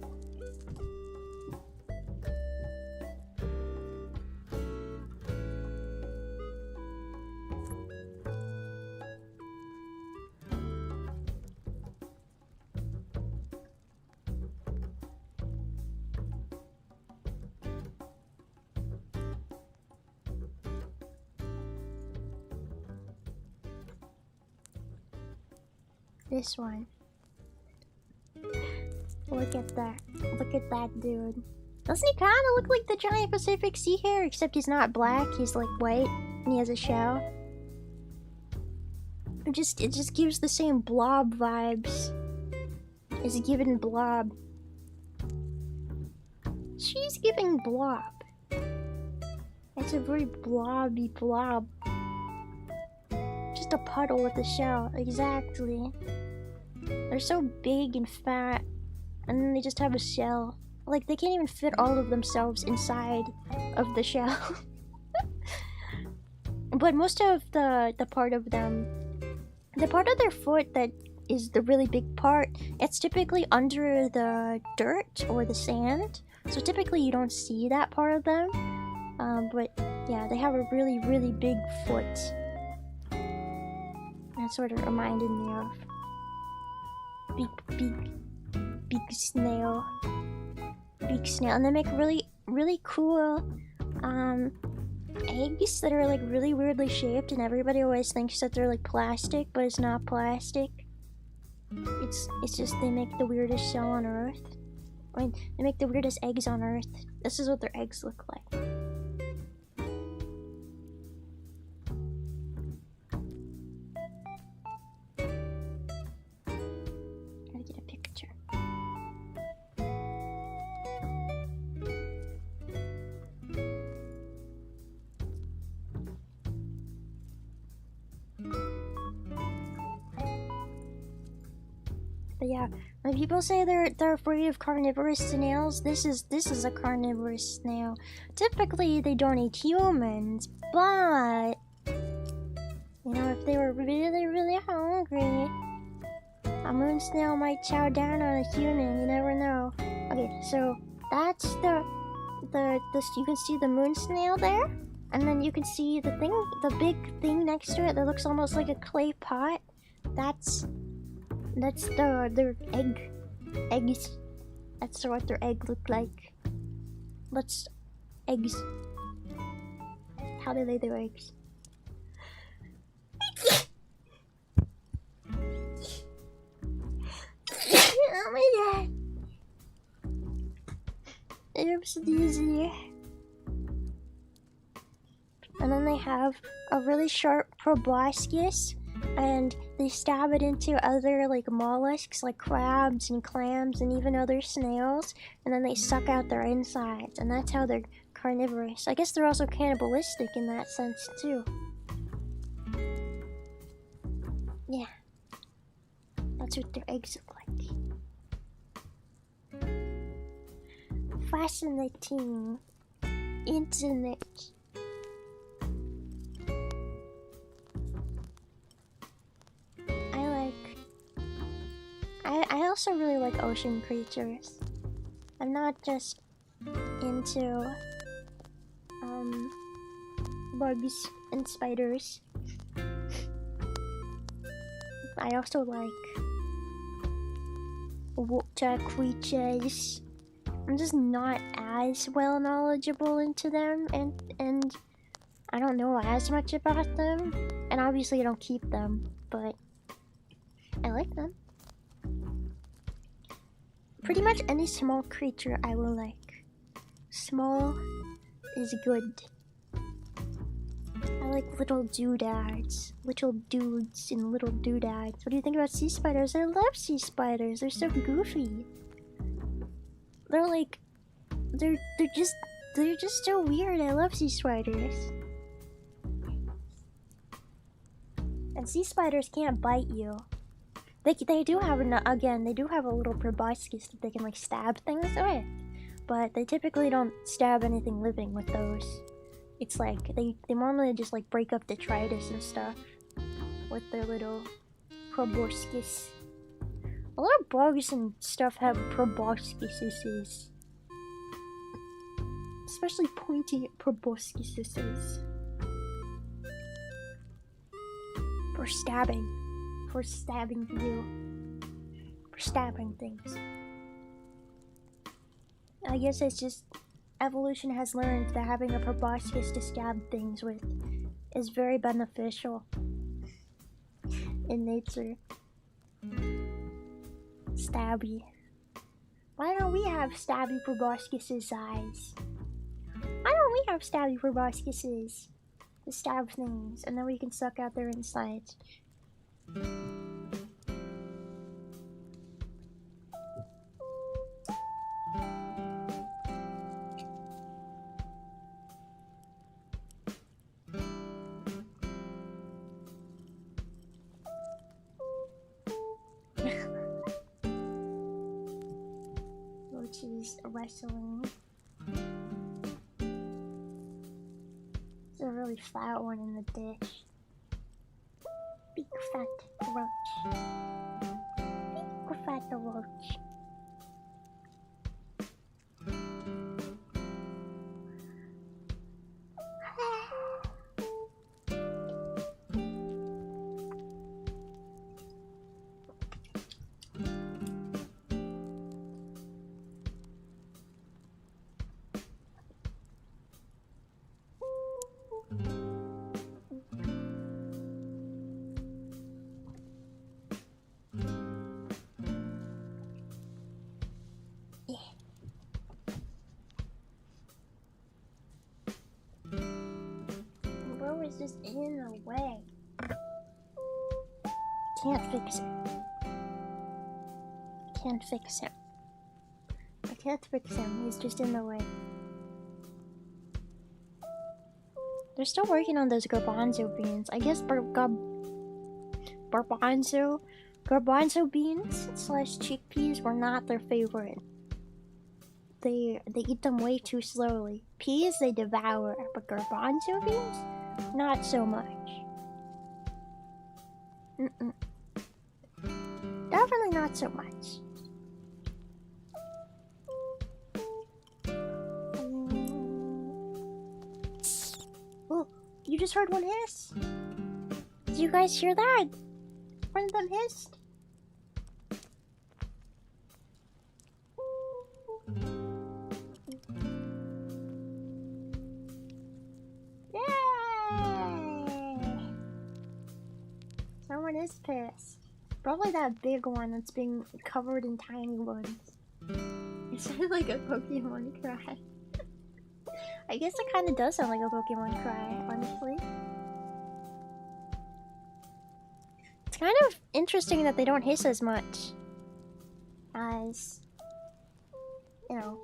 This one. Look at that. Look at that dude. Doesn't he kind of look like the giant Pacific sea hare? Except he's not black, he's like white, and he has a shell. It just gives the same blob vibes. It's giving blob. She's giving blob. It's a very blobby blob. Just a puddle with a shell, exactly. They're so big and fat, and then they just have a shell. Like, they can't even fit all of themselves inside of the shell. But most of the part of them, the part of their foot that is the really big part, it's typically under the dirt or the sand. So typically you don't see that part of them. But yeah, they have a really big foot. That's what it reminded me of. Big snail. Big snail. And they make really cool eggs that are like really weirdly shaped, and everybody always thinks that they're like plastic, but it's not plastic. It's just they make the weirdest shell on earth. I mean, they make the weirdest eggs on earth. This is what their eggs look like. Gotta get a picture. But yeah, when people say they're afraid of carnivorous snails, this is a carnivorous snail. Typically, they don't eat humans, but you know, if they were really hungry, a moon snail might chow down on a human. You never know. Okay, so that's the you can see the moon snail there, and then you can see the big thing next to it that looks almost like a clay pot. That's their eggs. That's what their egg look like. Eggs. How do they do eggs? Oh my god. Oops, dizzy. And then they have a really sharp proboscis, and they stab it into other like mollusks like crabs and clams and even other snails, and then they suck out their insides, and that's how they're carnivorous. I guess they're also cannibalistic in that sense too. Yeah. That's what their eggs look like. Fascinating. Internet. also really like ocean creatures. I'm not just into bugs and spiders. I also like water creatures. I'm just not as well knowledgeable into them, and I don't know as much about them. And obviously I don't keep them, but I like them. Pretty much any small creature I will like. Small is good. I like little doodads. Little dudes and little doodads. What do you think about sea spiders? I love sea spiders. They're so goofy. They're like... They're just so weird. I love sea spiders. And sea spiders can't bite you. They do have they do have a little proboscis that they can like stab things with, but they typically don't stab anything living with those. It's like they normally just like break up detritus and stuff with their little proboscis. A lot of bugs and stuff have proboscises, especially pointy proboscises for stabbing. For stabbing you. For stabbing things. I guess it's just evolution has learned that having a proboscis to stab things with is very beneficial in nature. Stabby. Why don't we have stabby proboscises eyes? Why don't we have stabby proboscises to stab things and then we can suck out their insides? Roaches wrestling. There's a really fat one in the dish. Big fat roach. Big fat roach. Just in the way. Can't fix it. Can't fix him. I can't fix him. He's just in the way. They're still working on those garbanzo beans. I guess garbanzo beans / chickpeas were not their favorite. They eat them way too slowly. Peas they devour, but garbanzo beans? Not so much. Definitely not so much. Oh, you just heard one hiss? Did you guys hear that? One of them hissed? Someone is pissed. Probably that big one that's being covered in tiny ones. It sounded like a Pokemon cry. I guess it kind of does sound like a Pokemon cry, honestly. It's kind of interesting that they don't hiss as much as, you know.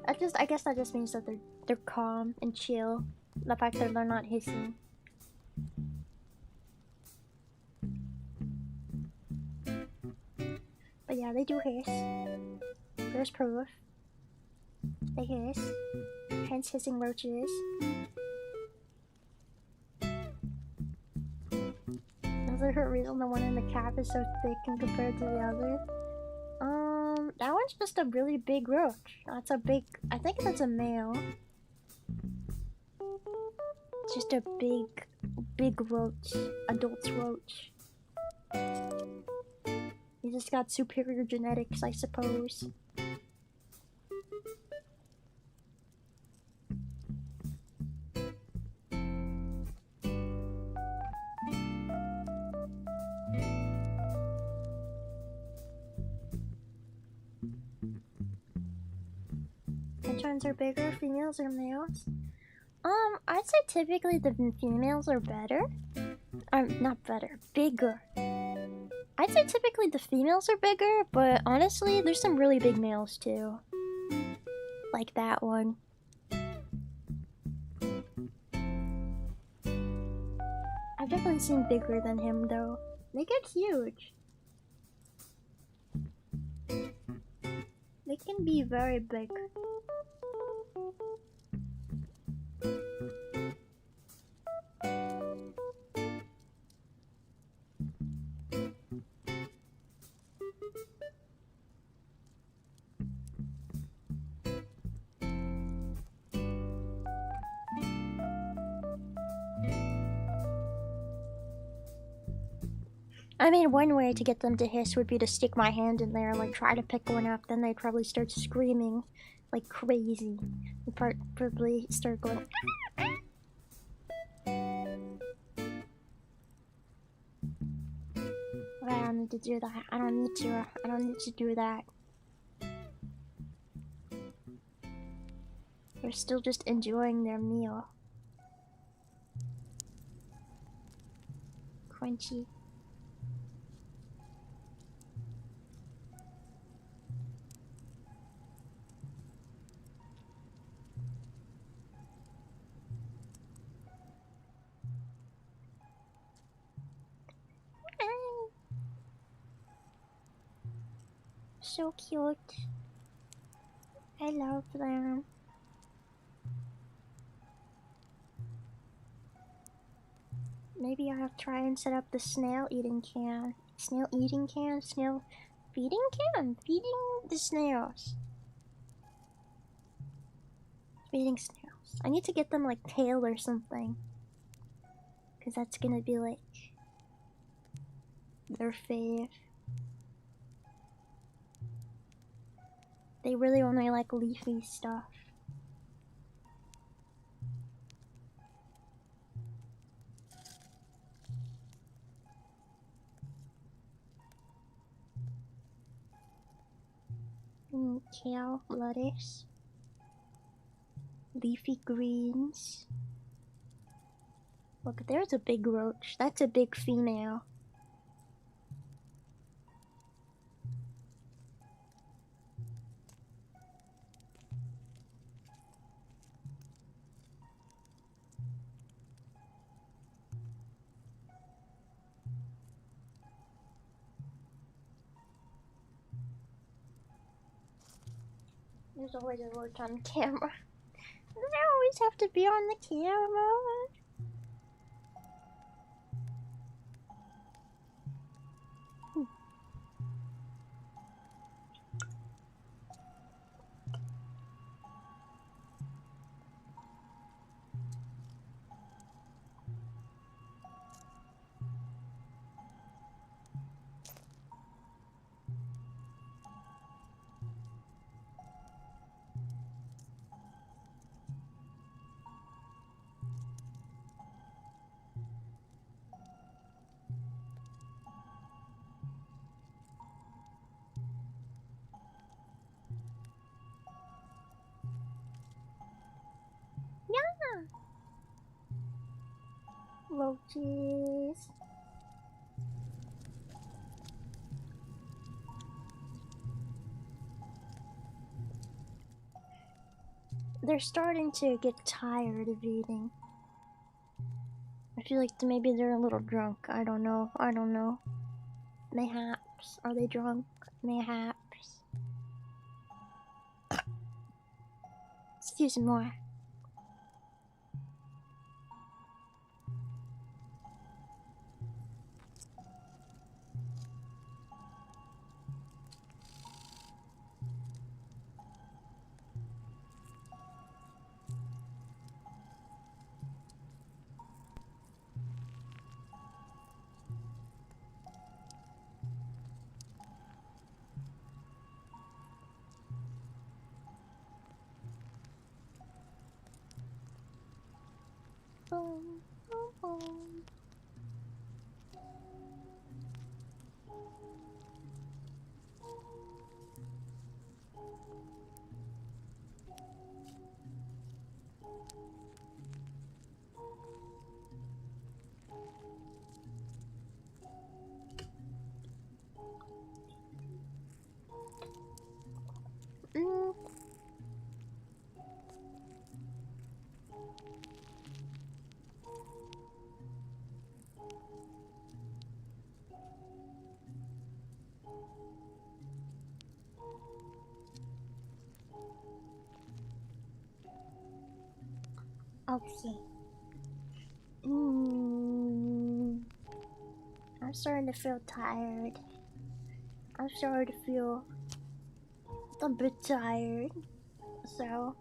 I guess that just means that they're calm and chill. The fact that they're not hissing. But yeah, they do hiss. There's proof. They hiss. Hence hissing roaches. Is there a reason the one in the cap is so thick and compared to the other? That one's just a really big roach. That's a big... I think that's a male. It's just a big roach. Adult roach. He just got superior genetics, I suppose. Which ones are bigger, females or males? I'd say typically the females are better. Not better, bigger. I'd say typically the females are bigger, but honestly, there's some really big males too. Like that one. I've definitely seen bigger than him though. They get huge. They can be very big. I mean, one way to get them to hiss would be to stick my hand in there and like try to pick one up. Then they'd probably start screaming like crazy. They'd probably start going. I don't need to do that. I don't need to do that. They're still just enjoying their meal. Crunchy. So cute. I love them. Maybe I'll try and set up the snail eating can. Snail eating can? Snail feeding can? Feeding the snails. Feeding snails. I need to get them like tail or something. Because that's gonna be like their fave. They really only like leafy stuff. Kale, lettuce, leafy greens. Look, there's a big roach. That's a big female. There's always a roach on camera. They always have to be on the camera. Yeah. Roaches. They're starting to get tired of eating. I feel like maybe they're a little drunk. I don't know. I don't know. Mayhaps. Are they drunk? Mayhaps. Excuse me more. boom, boom, boom. Mm. Okay. I'm starting to feel tired. I'm starting to feel a bit tired. So,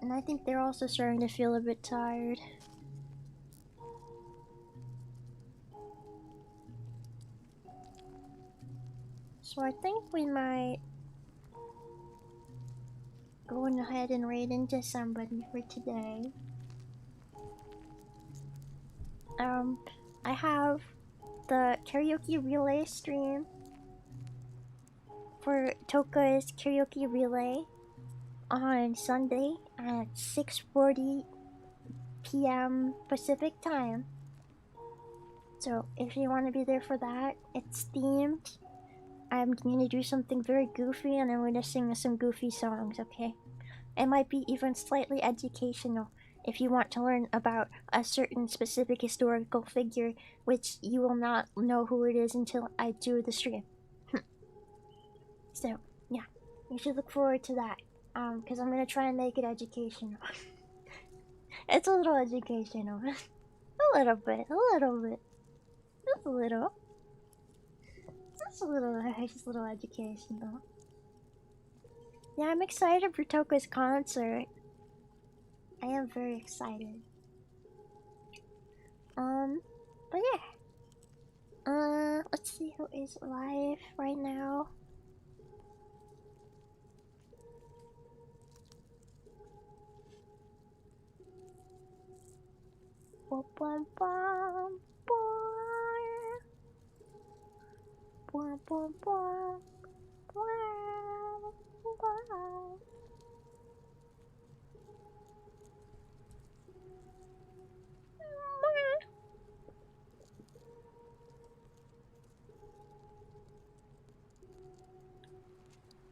and I think they're also starting to feel a bit tired. So I think we might go ahead and raid into somebody for today. I have the karaoke relay stream for Toka's karaoke relay on Sunday at 6:40 p.m. Pacific time. So if you want to be there for that, it's themed. I'm gonna do something very goofy and I'm gonna sing some goofy songs, okay? It might be even slightly educational if you want to learn about a certain specific historical figure, which you will not know who it is until I do the stream. So, yeah, you should look forward to that. Because I'm gonna try and make it educational. It's a little educational. A little bit, a little bit. Just a little. Just a little educational. Yeah, I'm excited for Toka's concert. I am very excited. But yeah. Let's see who is live right now. Bum, bum, bum, bum. Bum, bum, bum, bum, bum.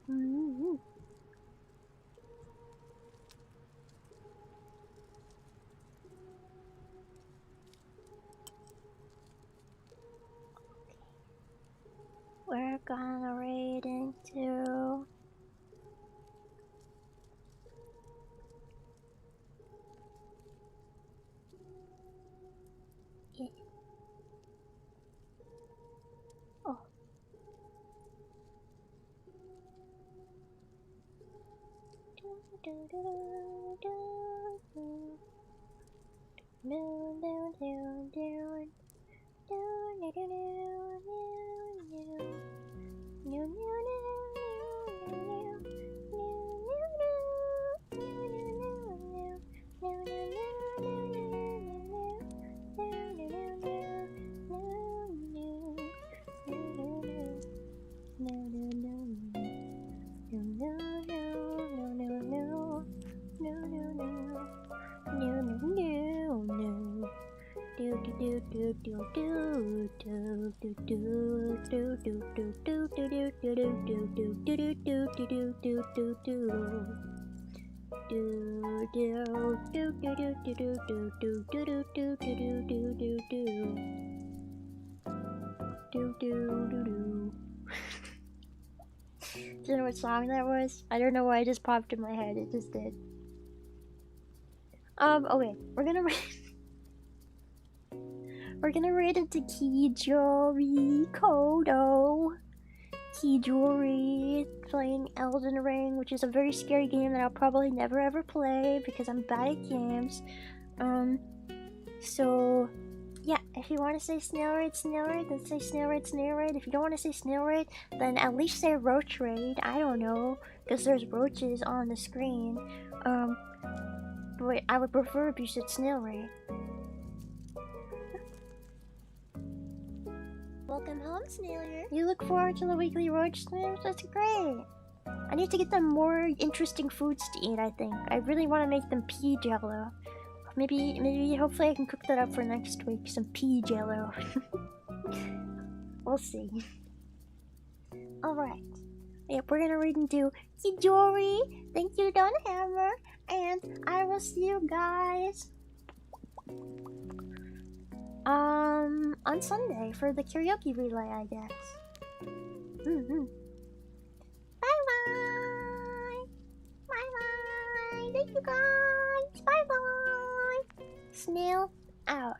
Mm-hmm. We're gonna raid into it. Oh. Do you know what song that was? I don't know why it just popped in my head. It just did. Okay. We're gonna read into Kijori Kodo. Kijori playing Elden Ring, which is a very scary game that I'll probably never ever play because I'm bad at games. So yeah, if you want to say snail raid, then say snail raid. If you don't want to say snail raid, then at least say roach raid. I don't know, because there's roaches on the screen. But I would prefer if you said snail, right? Welcome home, Snailier. You look forward to the weekly Roach streams? That's great. I need to get them more interesting foods to eat, I think. I really want to make them pea jello. Maybe, hopefully I can cook that up for next week. Some pea jello. We'll see. Alright. Yep, we're gonna read and do Kijori. Thank you, Don Hammer. And I will see you guys on Sunday for the karaoke relay, I guess. Bye bye. Bye bye. Thank you guys. Bye bye. Snail out.